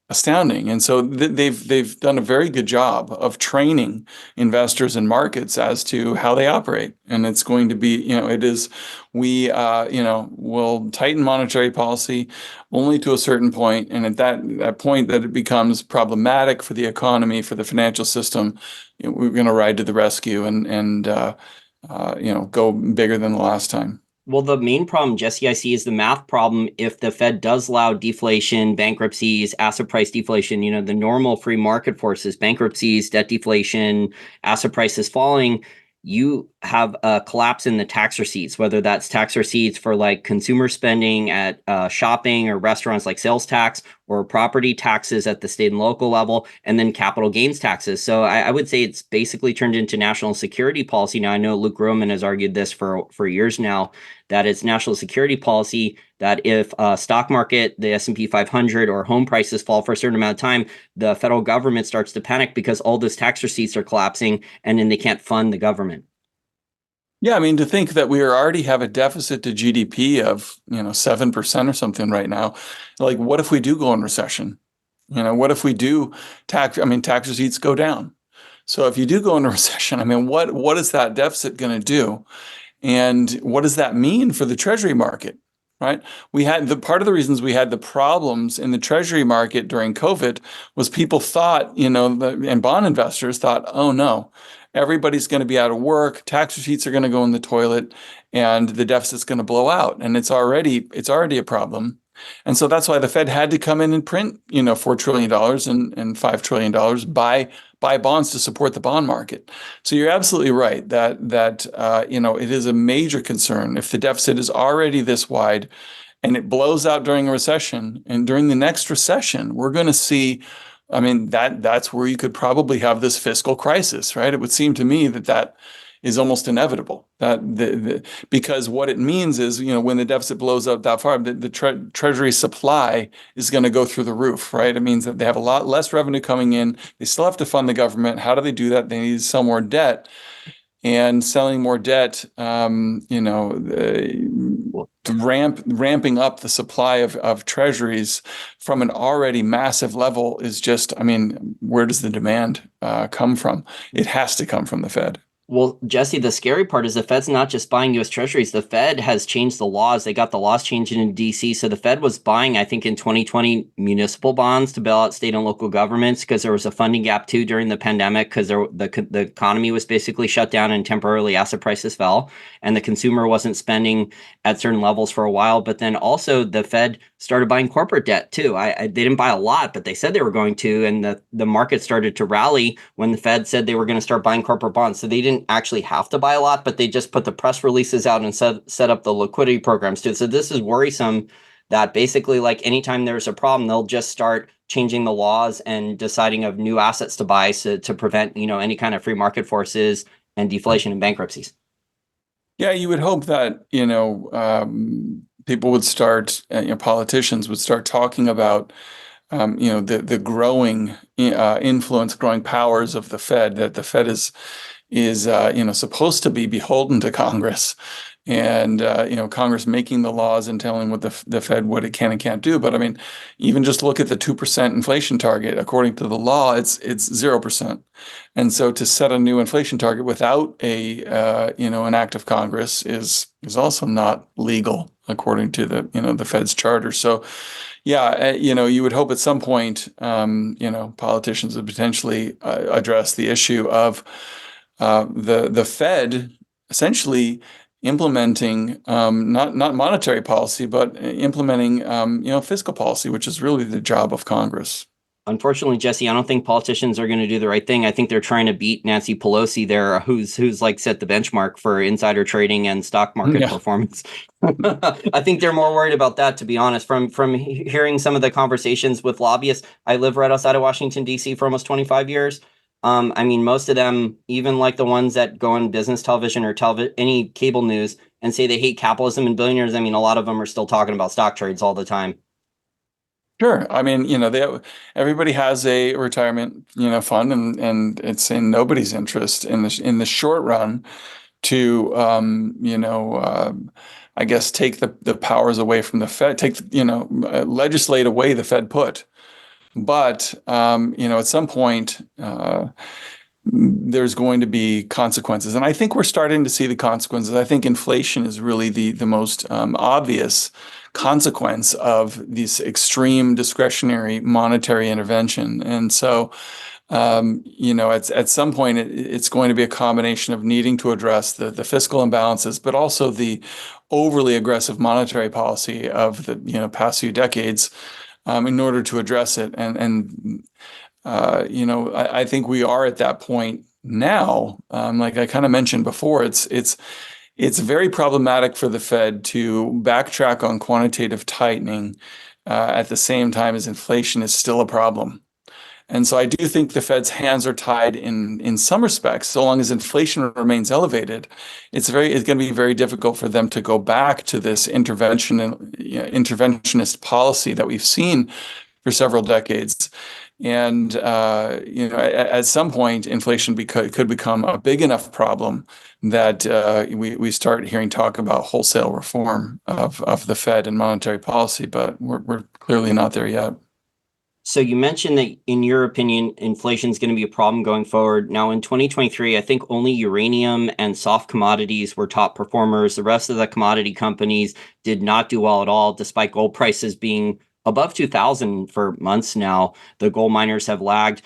astounding. And so they've done a very good job of training investors and markets as to how they operate. And it's going to be, we'll tighten monetary policy only to a certain point. And at that point that it becomes problematic for the economy, for the financial system, we're going to ride to the rescue and go bigger than the last time. Well, the main problem, Jesse, I see is the math problem. If the Fed does allow deflation, bankruptcies, asset price deflation, the normal free market forces, bankruptcies, debt deflation, asset prices falling, you have a collapse in the tax receipts, whether that's tax receipts for like consumer spending at shopping or restaurants like sales tax, or property taxes at the state and local level, and then capital gains taxes. So I would say it's basically turned into national security policy. Now, I know Luke Gromen has argued this for years now, that it's national security policy that if stock market, the S&P 500 or home prices fall for a certain amount of time, the federal government starts to panic because all those tax receipts are collapsing and then they can't fund the government. Yeah, I mean, to think that we already have a deficit to GDP of, 7% or something right now. Like, what if we do go in recession? What if we do tax receipts go down? So if you do go into recession, I mean, what is that deficit going to do? And what does that mean for the treasury market? Right? We had part of the reasons we had the problems in the treasury market during COVID was people thought, and bond investors thought, oh no, everybody's going to be out of work, tax receipts are going to go in the toilet, and the deficit's going to blow out. And it's already a problem. And so that's why the Fed had to come in and print, $4 trillion and $5 trillion buy bonds to support the bond market. So you're absolutely right that it is a major concern if the deficit is already this wide and it blows out during a recession. And during the next recession, we're going to see, I mean, that's where you could probably have this fiscal crisis, right? It would seem to me that is almost inevitable. Because what it means is, when the deficit blows up that far, the treasury supply is going to go through the roof, right? It means that they have a lot less revenue coming in. They still have to fund the government. How do they do that? They need to sell more debt. And selling more debt, ramping up the supply of treasuries from an already massive level is just, I mean, where does the demand come from? It has to come from the Fed. Well, Jesse, the scary part is the Fed's not just buying U.S. Treasuries. The Fed has changed the laws. They got the laws changed in D.C. So the Fed was buying, I think, in 2020, municipal bonds to bail out state and local governments because there was a funding gap, too, during the pandemic because the economy was basically shut down and temporarily asset prices fell and the consumer wasn't spending at certain levels for a while. But then also the Fed started buying corporate debt, too. They didn't buy a lot, but they said they were going to. And the market started to rally when the Fed said they were going to start buying corporate bonds. So they didn't actually have to buy a lot, but they just put the press releases out and set up the liquidity programs too. So this is worrisome that basically like anytime there's a problem, they'll just start changing the laws and deciding of new assets to buy to prevent, any kind of free market forces and deflation and bankruptcies. Yeah, you would hope that, people would start, politicians would start talking about the growing influence, growing powers of the Fed, that the Fed is supposed to be beholden to Congress and, Congress making the laws and telling what the Fed what it can and can't do. But I mean, even just look at the 2% inflation target. According to the law, it's 0%. And so to set a new inflation target without an act of Congress is also not legal according to the Fed's charter. So yeah, you would hope at some point, politicians would potentially address the issue of the Fed essentially implementing not monetary policy, but implementing fiscal policy, which is really the job of Congress. Unfortunately, Jesse, I don't think politicians are going to do the right thing. I think they're trying to beat Nancy Pelosi there, who's like set the benchmark for insider trading and stock market performance. I think they're more worried about that, to be honest. From hearing some of the conversations with lobbyists, I live right outside of Washington, D.C. for almost 25 years. I mean, most of them, even like the ones that go on business television or any cable news and say they hate capitalism and billionaires, I mean, a lot of them are still talking about stock trades all the time. Sure. I mean, everybody has a retirement, fund, and it's in nobody's interest in the short run to, I guess, take the powers away from the Fed, legislate away the Fed put. But, at some point, there's going to be consequences. And I think we're starting to see the consequences. I think inflation is really the most obvious consequence of this extreme discretionary monetary intervention. And so, at some point, it's going to be a combination of needing to address the fiscal imbalances, but also the overly aggressive monetary policy of the past few decades in order to address it. I think we are at that point now. Like I kind of mentioned before, it's very problematic for the Fed to backtrack on quantitative tightening at the same time as inflation is still a problem. And so I do think the Fed's hands are tied in some respects. So long as inflation remains elevated, it's going to be very difficult for them to go back to this interventionist policy that we've seen for several decades. And at some point, inflation could become a big enough problem that we start hearing talk about wholesale reform of the Fed and monetary policy. But we're clearly not there yet. So you mentioned that, in your opinion, inflation is going to be a problem going forward. Now, in 2023, I think only uranium and soft commodities were top performers. The rest of the commodity companies did not do well at all, despite gold prices being above 2,000 for months now. The gold miners have lagged.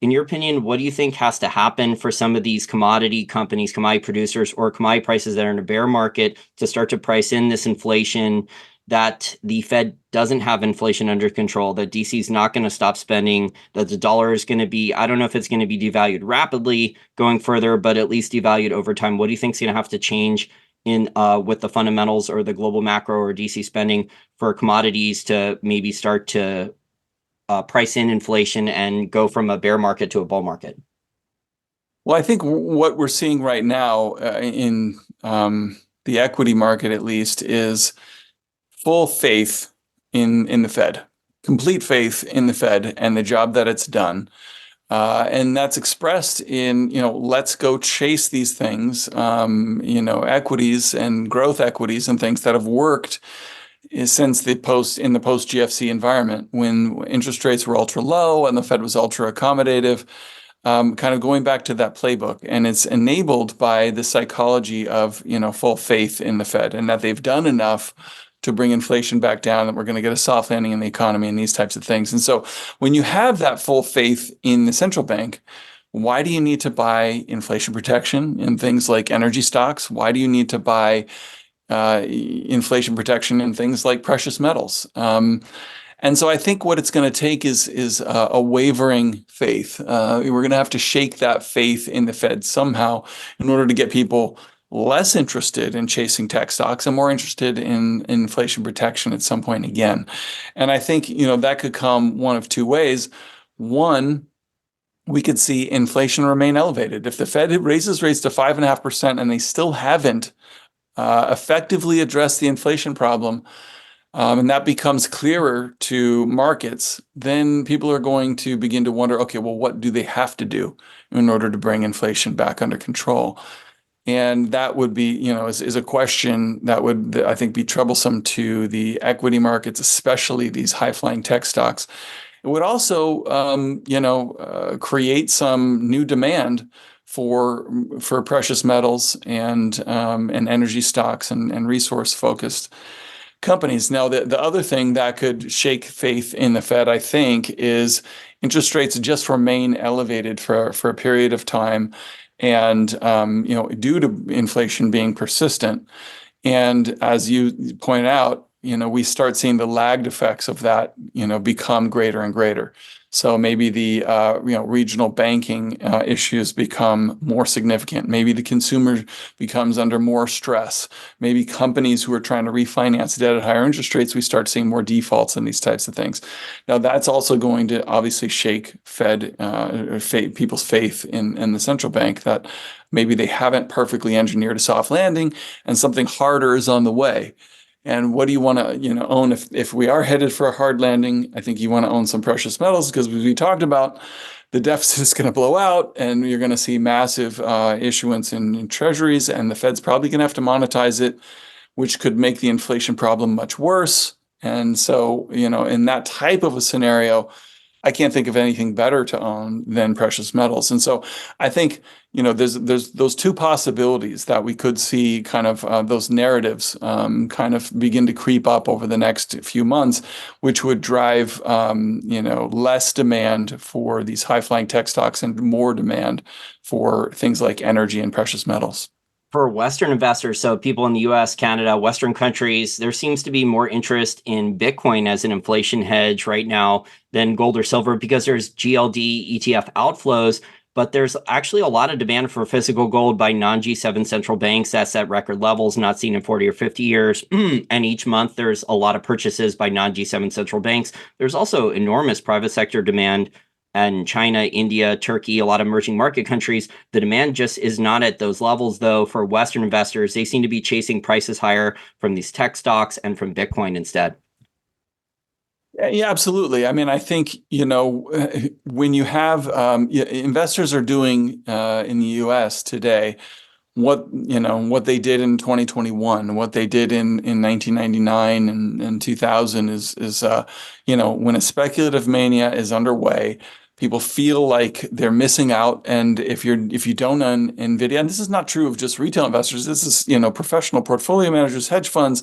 In your opinion, what do you think has to happen for some of these commodity companies, commodity producers, or commodity prices that are in a bear market to start to price in this inflation, that the Fed doesn't have inflation under control, that DC is not going to stop spending, that the dollar is going to be, I don't know if it's going to be devalued rapidly going further, but at least devalued over time? What do you think is going to have to change in with the fundamentals or the global macro or DC spending for commodities to maybe start to price in inflation and go from a bear market to a bull market? Well, I think what we're seeing right now in the equity market, at least, is full faith in the Fed, complete faith in the Fed and the job that it's done. And that's expressed in, let's go chase these things, equities and growth equities and things that have worked since the post GFC environment, when interest rates were ultra low and the Fed was ultra accommodative. Kind of going back to that playbook, and it's enabled by the psychology of, full faith in the Fed and that they've done enough to bring inflation back down, that we're going to get a soft landing in the economy and these types of things. And so when you have that full faith in the central bank, why do you need to buy inflation protection in things like energy stocks? Why do you need to buy inflation protection in things like precious metals? And so I think what it's going to take is a wavering faith. We're going to have to shake that faith in the Fed somehow in order to get people less interested in chasing tech stocks and more interested in inflation protection at some point again. And I think, that could come one of two ways. One, we could see inflation remain elevated. If the Fed raises rates to 5.5% and they still haven't effectively addressed the inflation problem, and that becomes clearer to markets, then people are going to begin to wonder, okay, well, what do they have to do in order to bring inflation back under control? And that would be, is a question that would, I think, be troublesome to the equity markets, especially these high-flying tech stocks. It would also, create some new demand for precious metals and energy stocks and resource-focused companies. Now, the other thing that could shake faith in the Fed, I think, is interest rates just remain elevated for a period of time. And, due to inflation being persistent. And as you point out, we start seeing the lagged effects of that, become greater and greater. So maybe the, regional banking issues become more significant. Maybe the consumer becomes under more stress. Maybe companies who are trying to refinance debt at higher interest rates, we start seeing more defaults and these types of things. Now, that's also going to obviously shake people's faith in the central bank, that maybe they haven't perfectly engineered a soft landing and something harder is on the way. And what do you want to, own if we are headed for a hard landing? I think you want to own some precious metals, because as we talked about, the deficit is going to blow out and you're going to see massive issuance in treasuries, and the Fed's probably going to have to monetize it, which could make the inflation problem much worse. And so, in that type of a scenario, I can't think of anything better to own than precious metals. And so I think, there's those two possibilities that we could see kind of those narratives kind of begin to creep up over the next few months, which would drive, less demand for these high-flying tech stocks and more demand for things like energy and precious metals. For Western investors, so people in the US, Canada, Western countries, there seems to be more interest in Bitcoin as an inflation hedge right now than gold or silver, because there's GLD ETF outflows. but there's actually a lot of demand for physical gold by non-G7 central banks that's at record levels not seen in 40 or 50 years. And each month there's a lot of purchases by non-G7 central banks. There's also enormous private sector demand and China, India, Turkey, a lot of emerging market countries. The demand just is not at those levels, though, for Western investors. They seem to be chasing prices higher from these tech stocks and from Bitcoin instead. Yeah, absolutely. I mean, I think, when you have investors are doing in the US today, what they did in 2021, what they did in 1999 and 2000 is when a speculative mania is underway, people feel like they're missing out. And if you don't own Nvidia, and this is not true of just retail investors, this is professional portfolio managers, hedge funds.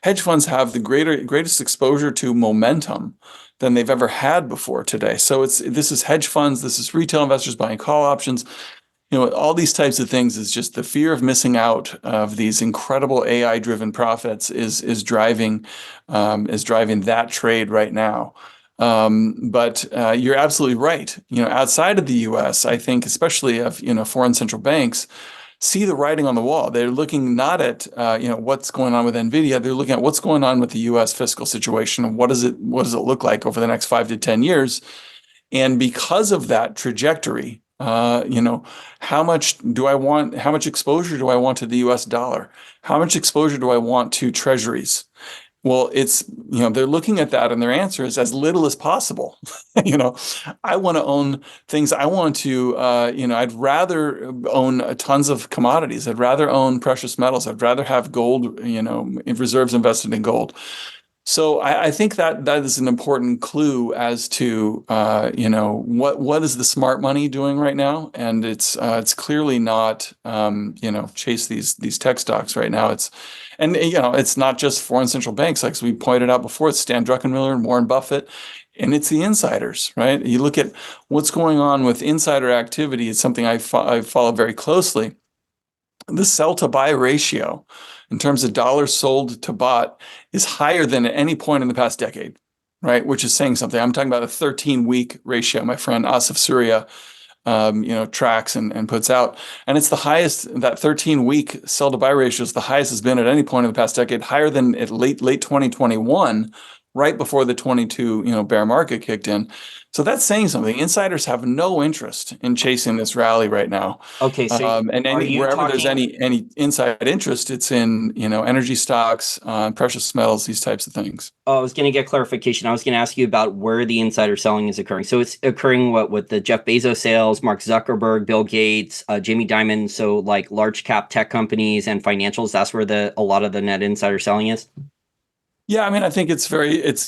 Hedge funds have the greatest exposure to momentum than they've ever had before today. So this is hedge funds, this is retail investors buying call options. All these types of things is just the fear of missing out of these incredible AI-driven profits is driving that trade right now. But you're absolutely right. Outside of the U.S., I think, especially of foreign central banks, see the writing on the wall. They're looking not at what's going on with Nvidia. They're looking at what's going on with the U.S. fiscal situation and what does it look like over the next 5 to 10 years. And because of that trajectory, how much exposure do I want to the US dollar? How much exposure do I want to treasuries? Well, they're looking at that and their answer is as little as possible. I want to own things. I want to, I'd rather own tons of commodities. I'd rather own precious metals. I'd rather have gold, reserves invested in gold. So I think that is an important clue as to what is the smart money doing right now, and it's clearly not chase these tech stocks right now. It's not just foreign central banks, like we pointed out before. It's Stan Druckenmiller and Warren Buffett, and it's the insiders, right? You look at what's going on with insider activity. It's something I follow very closely. The sell to buy ratio in terms of dollars sold to bought is higher than at any point in the past decade, right? Which is saying something. I'm talking about a 13-week ratio. My friend Asif Surya, tracks and puts out, and it's the highest. That 13-week sell to buy ratio is the highest it's been at any point in the past decade, higher than at late 2021, right before the 22 bear market kicked in. So that's saying something. Insiders have no interest in chasing this rally right now. Okay, so wherever there's any inside interest, it's in energy stocks, precious metals, these types of things. Oh, I was going to get clarification. I was going to ask you about where the insider selling is occurring. So it's occurring with the Jeff Bezos sales, Mark Zuckerberg, Bill Gates, Jamie Dimon. So like large cap tech companies and financials. That's where a lot of the net insider selling is. Yeah, I mean, I think it's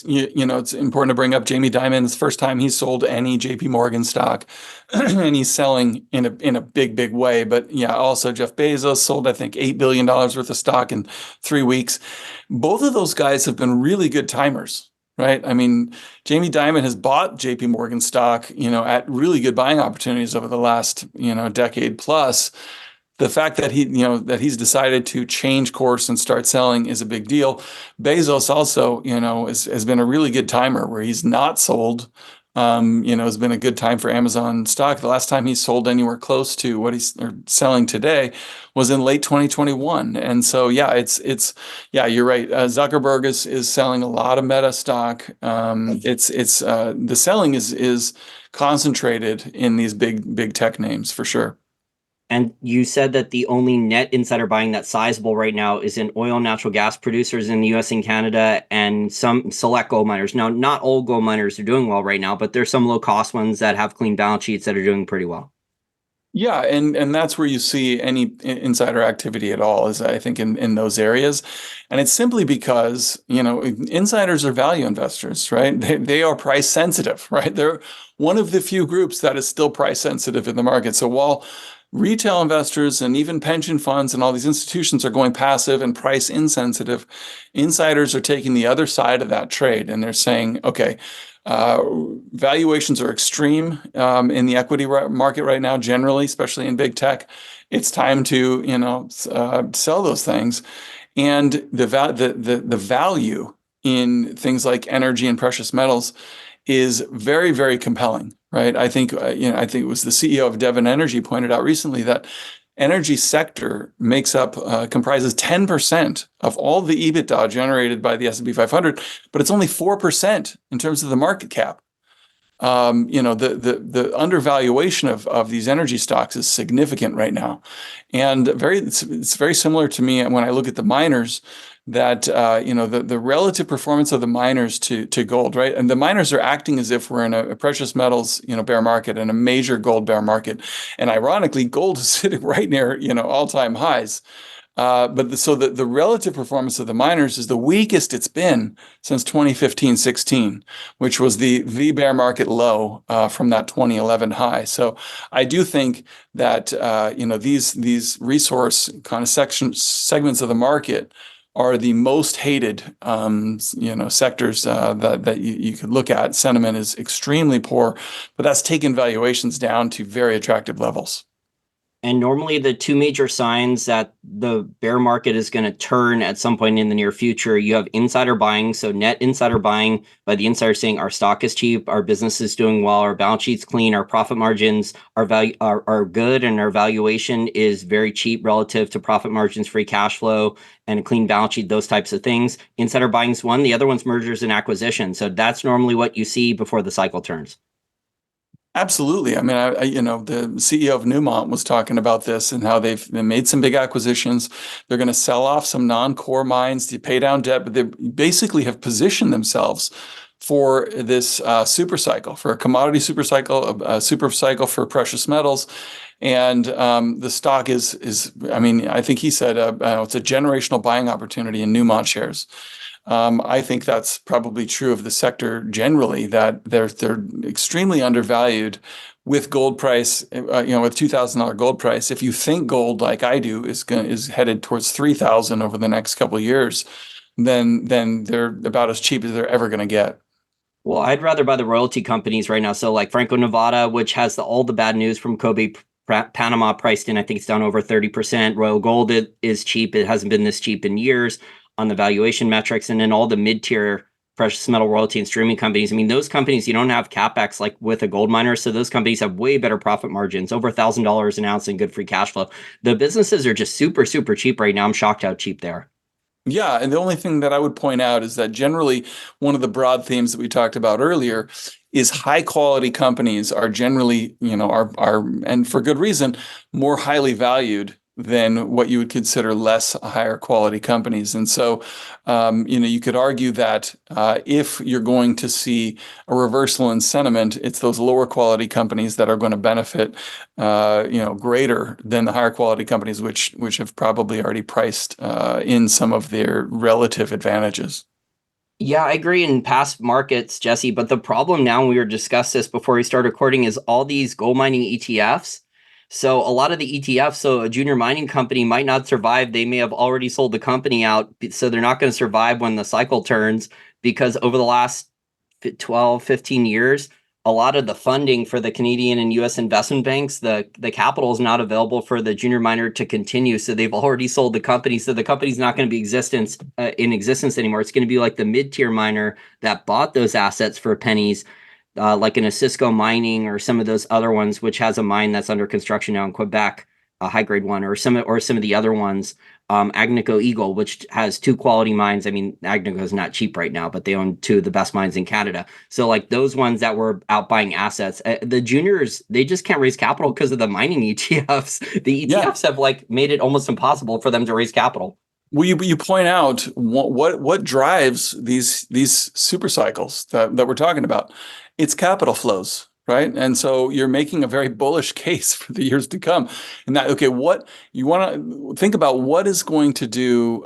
important to bring up Jamie Dimon's first time he sold any JP Morgan stock, and he's selling in a big way. But yeah, also Jeff Bezos sold, I think, $8 billion worth of stock in 3 weeks. Both of those guys have been really good timers, right? I mean, Jamie Dimon has bought JP Morgan stock, at really good buying opportunities over the last, decade plus. The fact that he's decided to change course and start selling is a big deal. Bezos also, has been a really good timer where he's not sold. Has been a good time for Amazon stock. The last time he sold anywhere close to what he's selling today was in late 2021. And so, yeah, you're right. Zuckerberg is selling a lot of Meta stock. The selling is concentrated in these big tech names for sure. And you said that the only net insider buying that's sizable right now is in oil and natural gas producers in the US and Canada and some select gold miners. Now, not all gold miners are doing well right now, but there's some low cost ones that have clean balance sheets that are doing pretty well. Yeah, and that's where you see any insider activity at all, is I think in those areas. And it's simply because, insiders are value investors, right? They are price sensitive, right? They're one of the few groups that is still price sensitive in the market. So while retail investors and even pension funds and all these institutions are going passive and price insensitive, insiders are taking the other side of that trade. And they're saying, okay, valuations are extreme in the equity market right now, generally, especially in big tech. It's time to, sell those things. And the value in things like energy and precious metals is very, very compelling, right? I think, I think it was the CEO of Devon Energy pointed out recently that energy sector comprises 10% of all the EBITDA generated by the S&P 500, but it's only 4% in terms of the market cap. The undervaluation of these energy stocks is significant right now, and it's very similar to me when I look at the miners. That the relative performance of the miners to gold, right? And the miners are acting as if we're in a precious metals bear market and a major gold bear market, and ironically, gold is sitting right near all-time highs. So the relative performance of the miners is the weakest it's been since 2015-16, which was the bear market low from that 2011 high. So I do think that these resource kind of segments of the market are the most hated sectors that you could look at. Sentiment is extremely poor, but that's taken valuations down to very attractive levels. And normally the two major signs that the bear market is going to turn at some point in the near future, you have insider buying. So net insider buying by the insider saying our stock is cheap, our business is doing well, our balance sheet's clean, our profit margins are good, and our valuation is very cheap relative to profit margins, free cash flow, and a clean balance sheet, those types of things. Insider buying is one. The other one's mergers and acquisitions. So that's normally what you see before the cycle turns. Absolutely. I mean, the CEO of Newmont was talking about this and how they've made some big acquisitions. They're going to sell off some non-core mines to pay down debt, but they basically have positioned themselves for this super cycle, for a commodity super cycle, a super cycle for precious metals. And the stock is, I mean, I think he said it's a generational buying opportunity in Newmont shares. I think that's probably true of the sector generally, that they're extremely undervalued with gold price, with $2,000 gold price. If you think gold, like I do, is headed towards 3,000 over the next couple of years, then they're about as cheap as they're ever going to get. Well, I'd rather buy the royalty companies right now. So like Franco-Nevada, which has all the bad news from Kobe, Panama priced in, I think it's down over 30%. Royal Gold is cheap. It hasn't been this cheap in years on the valuation metrics. And then all the mid-tier precious metal royalty and streaming companies. I mean, those companies, you don't have CapEx like with a gold miner. So those companies have way better profit margins, over $1,000 an ounce and good free cash flow. The businesses are just super, super cheap right now. I'm shocked how cheap they are. Yeah, and the only thing that I would point out is that generally one of the broad themes that we talked about earlier is high quality companies are generally, are and for good reason, more highly valued than what you would consider less higher quality companies. And so, you could argue that if you're going to see a reversal in sentiment, it's those lower quality companies that are going to benefit, greater than the higher quality companies, which have probably already priced in some of their relative advantages. Yeah, I agree in past markets, Jesse. But the problem now, we were discussed this before we started recording, is all these gold mining ETFs. So a lot of the ETFs, so a junior mining company might not survive. They may have already sold the company out. So they're not going to survive when the cycle turns, because over the last 12, 15 years, a lot of the funding for the Canadian and US investment banks, the capital is not available for the junior miner to continue. So they've already sold the company. So the company's not going to be in existence anymore. It's going to be like the mid-tier miner that bought those assets for pennies, like in a Cisco Mining or some of those other ones, which has a mine that's under construction now in Quebec, a high-grade one, or some of the other ones, Agnico Eagle, which has two quality mines. I mean, Agnico is not cheap right now, but they own two of the best mines in Canada. So like those ones that were out buying assets, the juniors, they just can't raise capital because of the mining ETFs. The ETFs have like made it almost impossible for them to raise capital. Well, you point out what drives these super cycles that we're talking about. It's capital flows, right? And so you're making a very bullish case for the years to come. And that, okay, what you want to think about, what is going to do,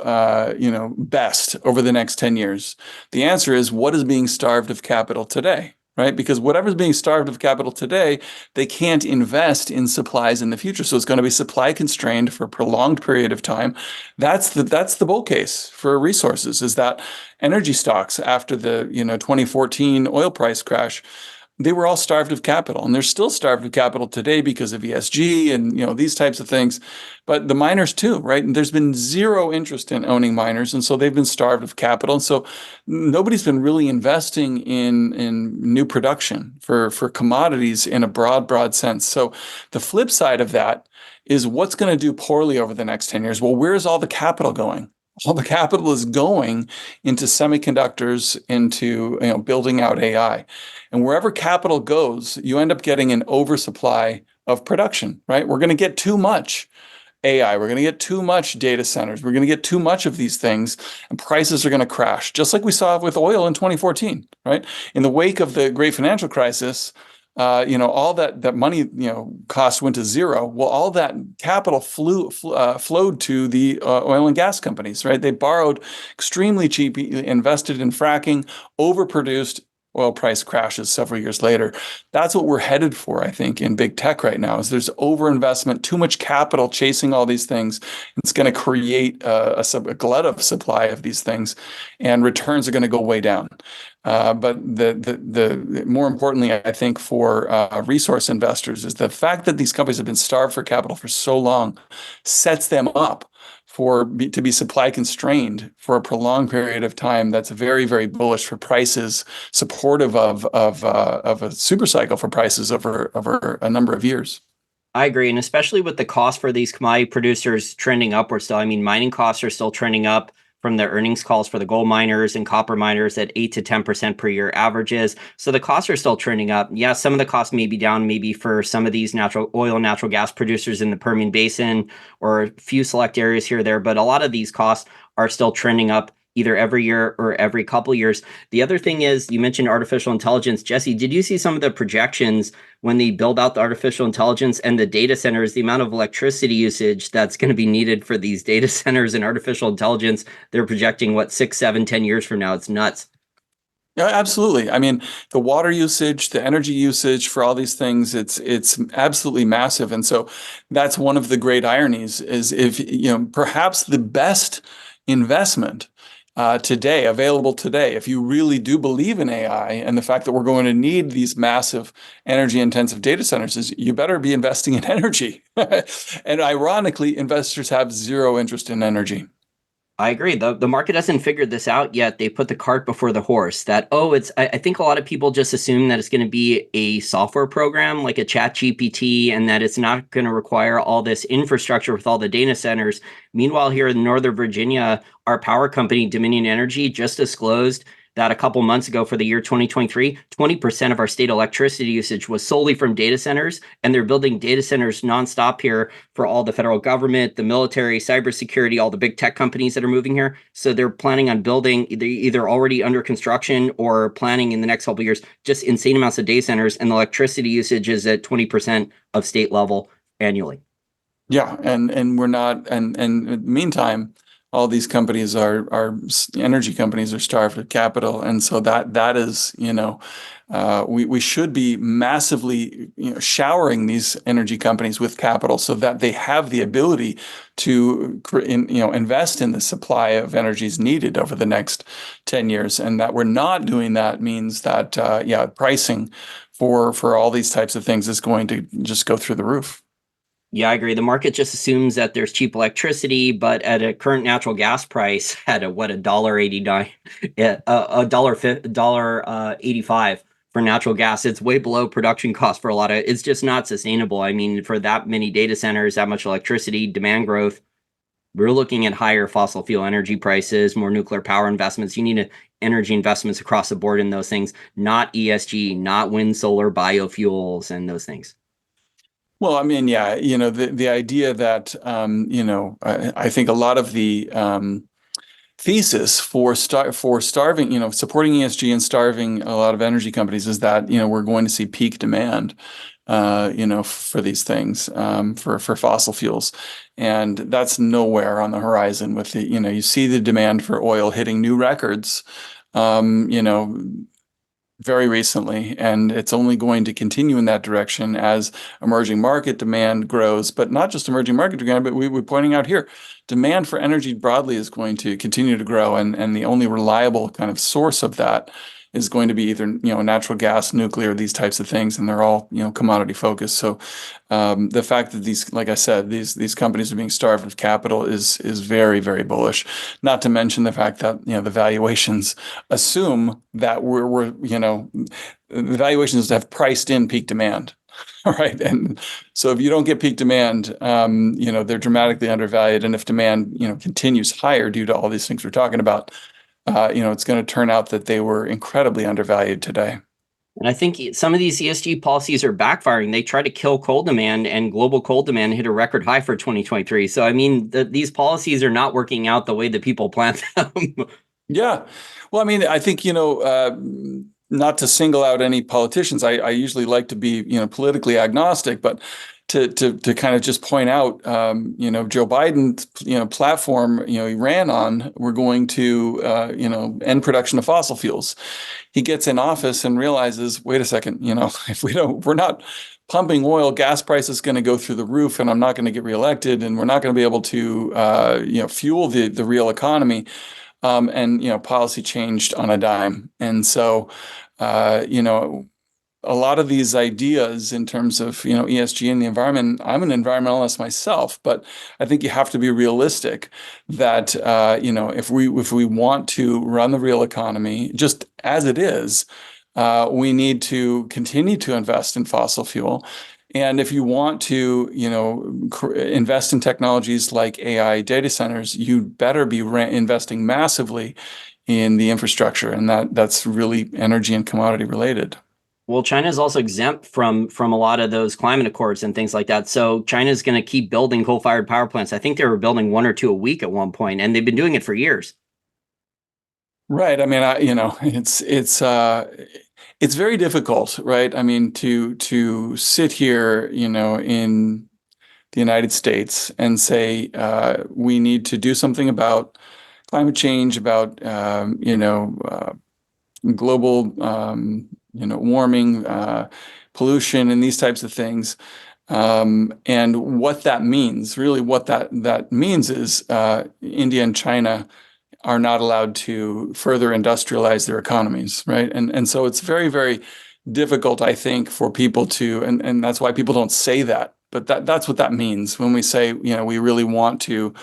best over the next 10 years? The answer is what is being starved of capital today, right? Because whatever's being starved of capital today, they can't invest in supplies in the future. So it's going to be supply constrained for a prolonged period of time. That's the bull case for resources, is that energy stocks after the 2014 oil price crash, they were all starved of capital, and they're still starved of capital today because of ESG and these types of things. But the miners too, right? And there's been zero interest in owning miners, and so they've been starved of capital. And so nobody's been really investing in new production for commodities in a broad sense. So the flip side of that is what's going to do poorly over the next 10 years. Well, where's all the capital going? All the capital is going into semiconductors, into building out AI. And wherever capital goes, you end up getting an oversupply of production, right? We're going to get too much AI. We're going to get too much data centers. We're going to get too much of these things, and prices are going to crash, just like we saw with oil in 2014, right? In the wake of the great financial crisis, all that money, cost went to zero. Well, all that capital flowed to the oil and gas companies, right? They borrowed extremely cheap, invested in fracking, overproduced. Oil price crashes several years later. That's what we're headed for, I think, in big tech right now. Is there's overinvestment, too much capital chasing all these things. It's going to create a glut of supply of these things, and returns are going to go way down. But the more importantly, I think, for resource investors, is the fact that these companies have been starved for capital for so long sets them up to be supply constrained for a prolonged period of time. That's very, very bullish for prices, supportive of a super cycle for prices over a number of years. I agree. And especially with the cost for these commodity producers trending upwards still. I mean, mining costs are still trending up from the earnings calls for the gold miners and copper miners at 8 to 10% per year averages. So the costs are still trending up. Yeah, some of the costs may be down, maybe for some of these natural gas producers in the Permian Basin or a few select areas here or there, but a lot of these costs are still trending up either every year or every couple years. The other thing is, you mentioned artificial intelligence. Jesse, did you see some of the projections when they build out the artificial intelligence and the data centers, the amount of electricity usage that's going to be needed for these data centers and artificial intelligence? They're projecting, 6, 7, 10 years from now. It's nuts. Yeah, absolutely. I mean, the water usage, the energy usage for all these things, it's absolutely massive. And so that's one of the great ironies, is if, perhaps the best investment available today, if you really do believe in AI and the fact that we're going to need these massive energy intensive data centers, is you better be investing in energy. And ironically, investors have zero interest in energy. I agree. The market hasn't figured this out yet. They put the cart before the horse. I think a lot of people just assume that it's going to be a software program like a Chat GPT, and that it's not going to require all this infrastructure with all the data centers. Meanwhile, here in Northern Virginia, our power company, Dominion Energy, just disclosed that a couple months ago for the year 2023, 20% of our state electricity usage was solely from data centers. And they're building data centers nonstop here for all the federal government, the military, cybersecurity, all the big tech companies that are moving here. So they're planning on building either already under construction or planning in the next couple of years, just insane amounts of data centers. And the electricity usage is at 20% of state level annually. Yeah. And we're not, and in the meantime, all these companies are energy companies are starved of capital, and so that is we should be massively showering these energy companies with capital so that they have the ability to invest in the supply of energies needed over the next 10 years, and that we're not doing that means that pricing for all these types of things is going to just go through the roof. Yeah, I agree. The market just assumes that there's cheap electricity, but at a current natural gas price at $1.89, $1.85 for natural gas, it's way below production cost for a lot of. It's just not sustainable. I mean, for that many data centers, that much electricity, demand growth, we're looking at higher fossil fuel energy prices, more nuclear power investments. You need energy investments across the board in those things, not ESG, not wind, solar, biofuels, and those things. Well, I mean, yeah, the idea that, I think a lot of the thesis for starving, supporting ESG and starving a lot of energy companies is that, we're going to see peak demand, for these things, for fossil fuels. And that's nowhere on the horizon with the, you see the demand for oil hitting new records, very recently, and it's only going to continue in that direction as emerging market demand grows. But not just emerging market demand, but we're pointing out here, demand for energy broadly is going to continue to grow, and the only reliable kind of source of that is going to be either, natural gas, nuclear, these types of things, and they're all, commodity focused. So the fact that these, like I said, these companies are being starved of capital is very, very bullish. Not to mention the fact that, the valuations assume that the valuations have priced in peak demand. All right. And so if you don't get peak demand, they're dramatically undervalued. And if demand, continues higher due to all these things we're talking about, it's going to turn out that they were incredibly undervalued today. And I think some of these ESG policies are backfiring. They try to kill coal demand, and global coal demand hit a record high for 2023. So, I mean, these policies are not working out the way that people planned them. Yeah. Well, I mean, I think, not to single out any politicians, I usually like to be, politically agnostic, but to kind of just point out, Joe Biden's, platform, he ran on, we're going to, end production of fossil fuels. He gets in office and realizes, wait a second, if we're not pumping oil, gas price is going to go through the roof, and I'm not going to get reelected, and we're not going to be able to, fuel the real economy. And policy changed on a dime. And so, a lot of these ideas in terms of, ESG and the environment, I'm an environmentalist myself, but I think you have to be realistic that, if we want to run the real economy just as it is, we need to continue to invest in fossil fuel. And if you want to, invest in technologies like AI data centers, you better be investing massively in the infrastructure, and that's really energy and commodity related. Well, China is also exempt from a lot of those climate accords and things like that. So China is going to keep building coal-fired power plants. I think they were building 1 or 2 a week at one point, and they've been doing it for years. Right. I mean, it's very difficult, right? I mean, to sit here, in the United States and say we need to do something about climate change, about global warming, pollution, and these types of things. And what that means, really, what that means is India and China are not allowed to further industrialize their economies, right? And so it's very, very difficult, I think, for people to, and that's why people don't say that, but that's what that means when we say, we really want to,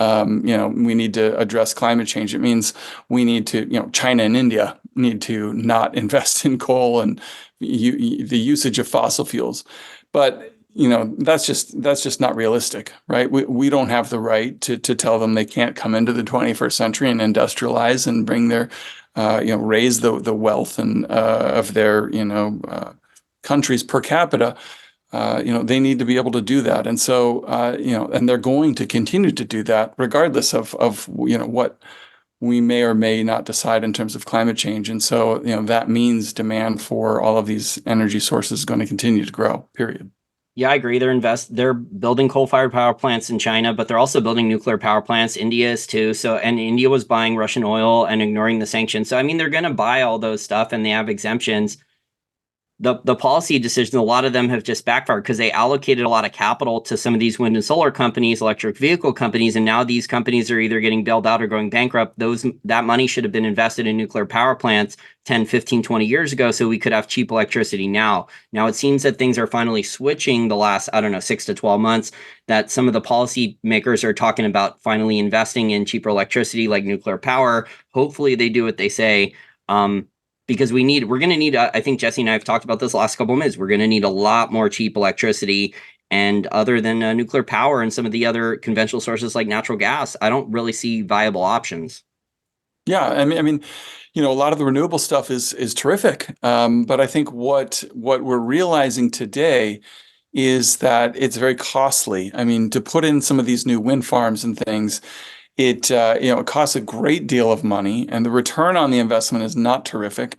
we need to address climate change. It means we need to, China and India need to not invest in coal and the usage of fossil fuels. But that's just not realistic, right? We don't have the right to tell them they can't come into the 21st century and industrialize and bring their, raise the wealth and of their, countries per capita. They need to be able to do that, and so and they're going to continue to do that regardless of what we may or may not decide in terms of climate change. And so that means demand for all of these energy sources is going to continue to grow. Period. Yeah, I agree. They're building coal-fired power plants in China, but they're also building nuclear power plants. India is too. So, and India was buying Russian oil and ignoring the sanctions. So, I mean, they're going to buy all those stuff, and they have exemptions. The policy decisions, a lot of them have just backfired because they allocated a lot of capital to some of these wind and solar companies, electric vehicle companies, and now these companies are either getting bailed out or going bankrupt. That money should have been invested in nuclear power plants 10, 15, 20 years ago so we could have cheap electricity now. Now it seems that things are finally switching the last, 6 to 12 months, that some of the policy makers are talking about finally investing in cheaper electricity like nuclear power. Hopefully they do what they say. Because we're going to need, I think Jesse and I have talked about this the last couple of minutes, we're going to need a lot more cheap electricity. And other than nuclear power and some of the other conventional sources like natural gas, I don't really see viable options. Yeah, I mean, a lot of the renewable stuff is terrific. But I think what we're realizing today is that it's very costly. I mean, to put in some of these new wind farms and things, it costs a great deal of money, and the return on the investment is not terrific.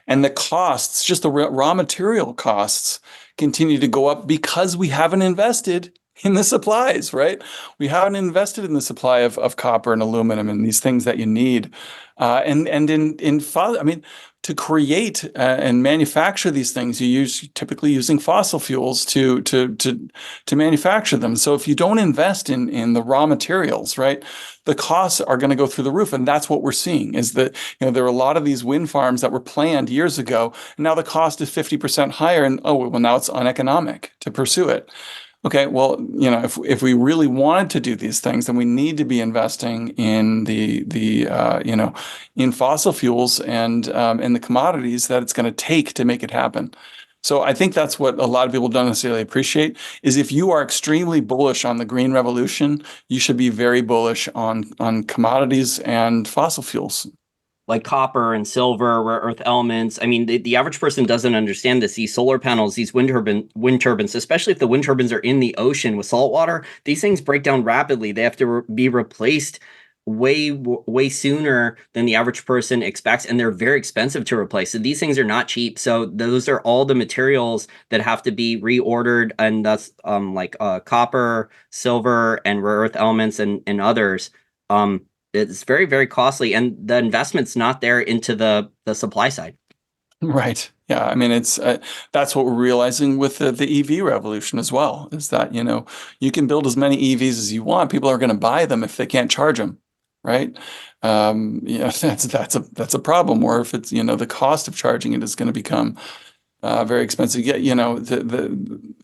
And the costs, just the raw material costs, continue to go up because we haven't invested in the supplies, right? We haven't invested in the supply of copper and aluminum and these things that you need. And I mean, to create and manufacture these things, you use typically using fossil fuels to manufacture them. So if you don't invest in the raw materials, right, the costs are going to go through the roof. And that's what we're seeing is that, there are a lot of these wind farms that were planned years ago, and now the cost is 50% higher. And oh, well, now it's uneconomic to pursue it. Okay, well, if we really wanted to do these things, then we need to be investing in in fossil fuels and in the commodities that it's going to take to make it happen. So I think that's what a lot of people don't necessarily appreciate is if you are extremely bullish on the green revolution, you should be very bullish on commodities and fossil fuels. Like copper and silver, rare earth elements. I mean, the average person doesn't understand this. These solar panels, these wind turbines, especially if the wind turbines are in the ocean with salt water, these things break down rapidly. They have to be replaced way sooner than the average person expects, and they're very expensive to replace. So these things are not cheap. So those are all the materials that have to be reordered, and that's copper, silver, and rare earth elements and others. It's very, very costly, and the investment's not there into the supply side. Right. Yeah. I mean, it's that's what we're realizing with the EV revolution as well, is that, you can build as many EVs as you want. People are going to buy them if they can't charge them. Right. That's a problem. Or if it's, the cost of charging it is going to become very expensive. Yeah,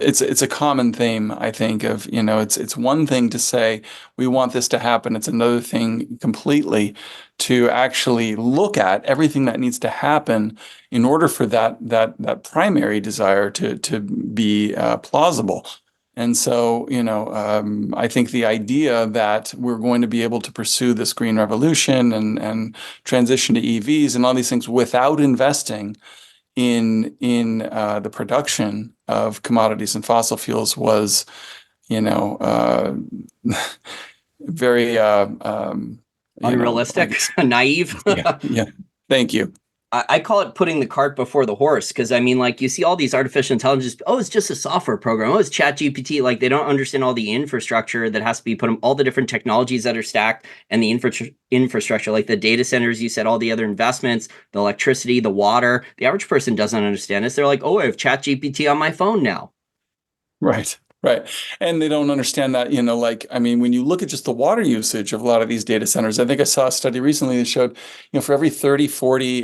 it's a common theme, I think, of, it's one thing to say we want this to happen. It's another thing completely to actually look at everything that needs to happen in order for that primary desire to be plausible. And so, I think the idea that we're going to be able to pursue this green revolution and transition to EVs and all these things without investing in the production of commodities and fossil fuels was, very unrealistic, naive. Yeah. Thank you. I call it putting the cart before the horse, because I mean, like, you see all these artificial intelligence. Oh, it's just a software program. Oh, it's ChatGPT. Like, they don't understand all the infrastructure that has to be put in, all the different technologies that are stacked, and the infrastructure, like the data centers. You said all the other investments, the electricity, the water. The average person doesn't understand this. They're like, oh, I have ChatGPT on my phone now. Right. Right. And they don't understand that, I mean, when you look at just the water usage of a lot of these data centers, I think I saw a study recently that showed, for every 30, 40,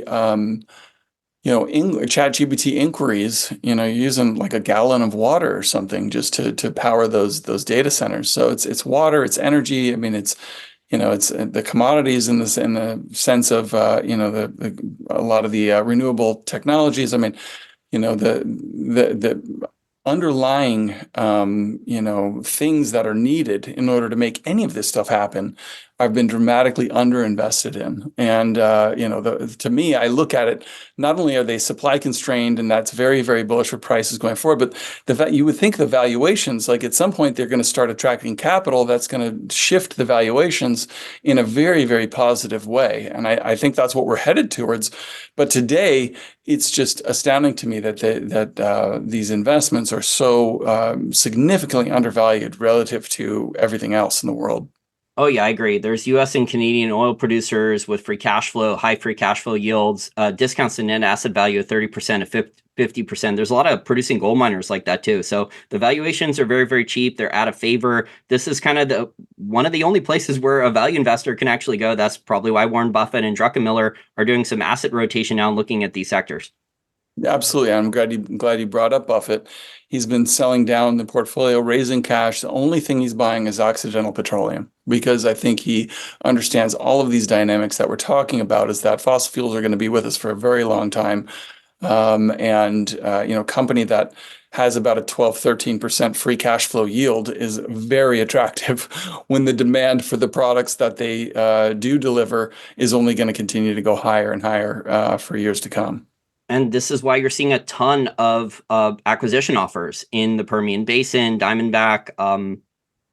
ChatGPT inquiries, you're using like a gallon of water or something just to power those data centers. So it's water, it's energy. I mean, it's the commodities in the sense of, a lot of the renewable technologies. I mean, the underlying, things that are needed in order to make any of this stuff happen, I've been dramatically underinvested in. And, to me, I look at it, not only are they supply constrained, and that's very, very bullish for prices going forward, but you would think the valuations, like at some point, they're going to start attracting capital that's going to shift the valuations in a very, very positive way. And I think that's what we're headed towards. But today, it's just astounding to me that these investments are so significantly undervalued relative to everything else in the world. Oh, yeah, I agree. There's U.S. and Canadian oil producers with free cash flow, high free cash flow yields, discounts to net asset value of 30% to 50%. There's a lot of producing gold miners like that, too. So the valuations are very, very cheap. They're out of favor. This is kind of one of the only places where a value investor can actually go. That's probably why Warren Buffett and Druckenmiller are doing some asset rotation now and looking at these sectors. Absolutely. I'm glad you brought up Buffett. He's been selling down the portfolio, raising cash. The only thing he's buying is Occidental Petroleum, because I think he understands all of these dynamics that we're talking about, is that fossil fuels are going to be with us for a very long time. Company that has about a 12, 13% free cash flow yield is very attractive when the demand for the products that they do deliver is only going to continue to go higher and higher for years to come. And this is why you're seeing a ton of acquisition offers in the Permian Basin, Diamondback.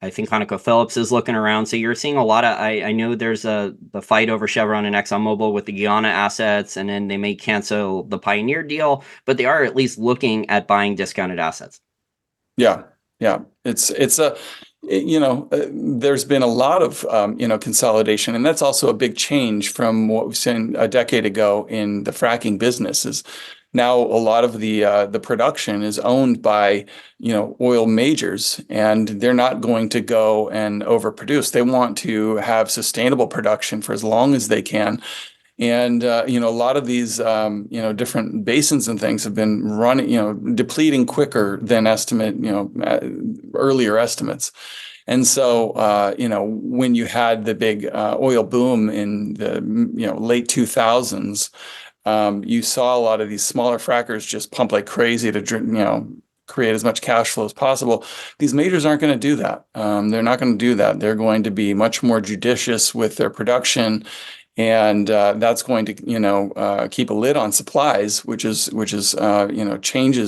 I think ConocoPhillips is looking around. So you're seeing a lot of, I know there's the fight over Chevron and ExxonMobil with the Guyana assets, and then they may cancel the Pioneer deal, but they are at least looking at buying discounted assets. Yeah. Yeah, there's been a lot of consolidation, and that's also a big change from what we've seen a decade ago in the fracking business. Is now a lot of the production is owned by oil majors, and they're not going to go and overproduce. They want to have sustainable production for as long as they can. And a lot of these different basins and things have been running, depleting quicker than earlier estimates. And so when you had the big oil boom in the late 2000s, you saw a lot of these smaller frackers just pump like crazy to create as much cash flow as possible. These majors aren't going to do that. They're not going to do that. They're going to be much more judicious with their production, and that's going to keep a lid on supplies, which changes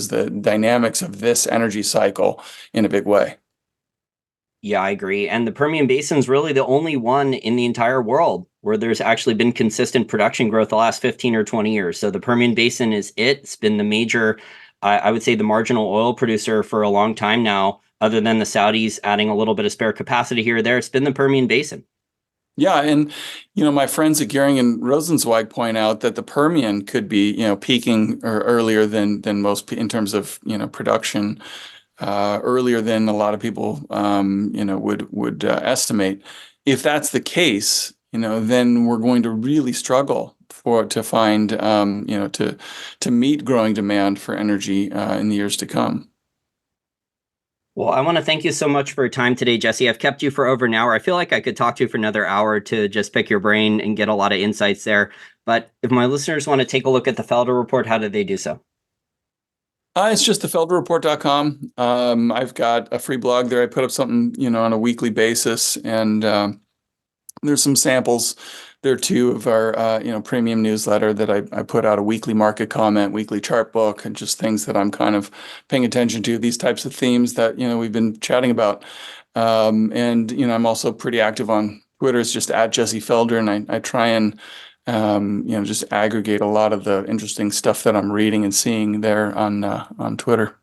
the dynamics of this energy cycle in a big way. Yeah, I agree. And the Permian Basin is really the only one in the entire world where there's actually been consistent production growth the last 15 or 20 years. So the Permian Basin is it. It's been the major, I would say, the marginal oil producer for a long time now, other than the Saudis adding a little bit of spare capacity here or there. It's been the Permian Basin. Yeah, and my friends at Gehring and Rosenzweig point out that the Permian could be peaking or earlier than most in terms of production, earlier than a lot of people would estimate. If that's the case, then we're going to really struggle to find to meet growing demand for energy in the years to come. Well, I want to thank you so much for your time today, Jesse. I've kept you for over an hour. I feel like I could talk to you for another hour to just pick your brain and get a lot of insights there. But if my listeners want to take a look at the Felder report, how do they do so? It's just thefelderreport.com. I've got a free blog there. I put up something, on a weekly basis, and there's some samples there too of our, premium newsletter that I put out a weekly market comment, weekly chart book, and just things that I'm kind of paying attention to, these types of themes that, we've been chatting about. And I'm also pretty active on Twitter. It's just at Jesse Felder, and I try and just aggregate a lot of the interesting stuff that I'm reading and seeing there on Twitter.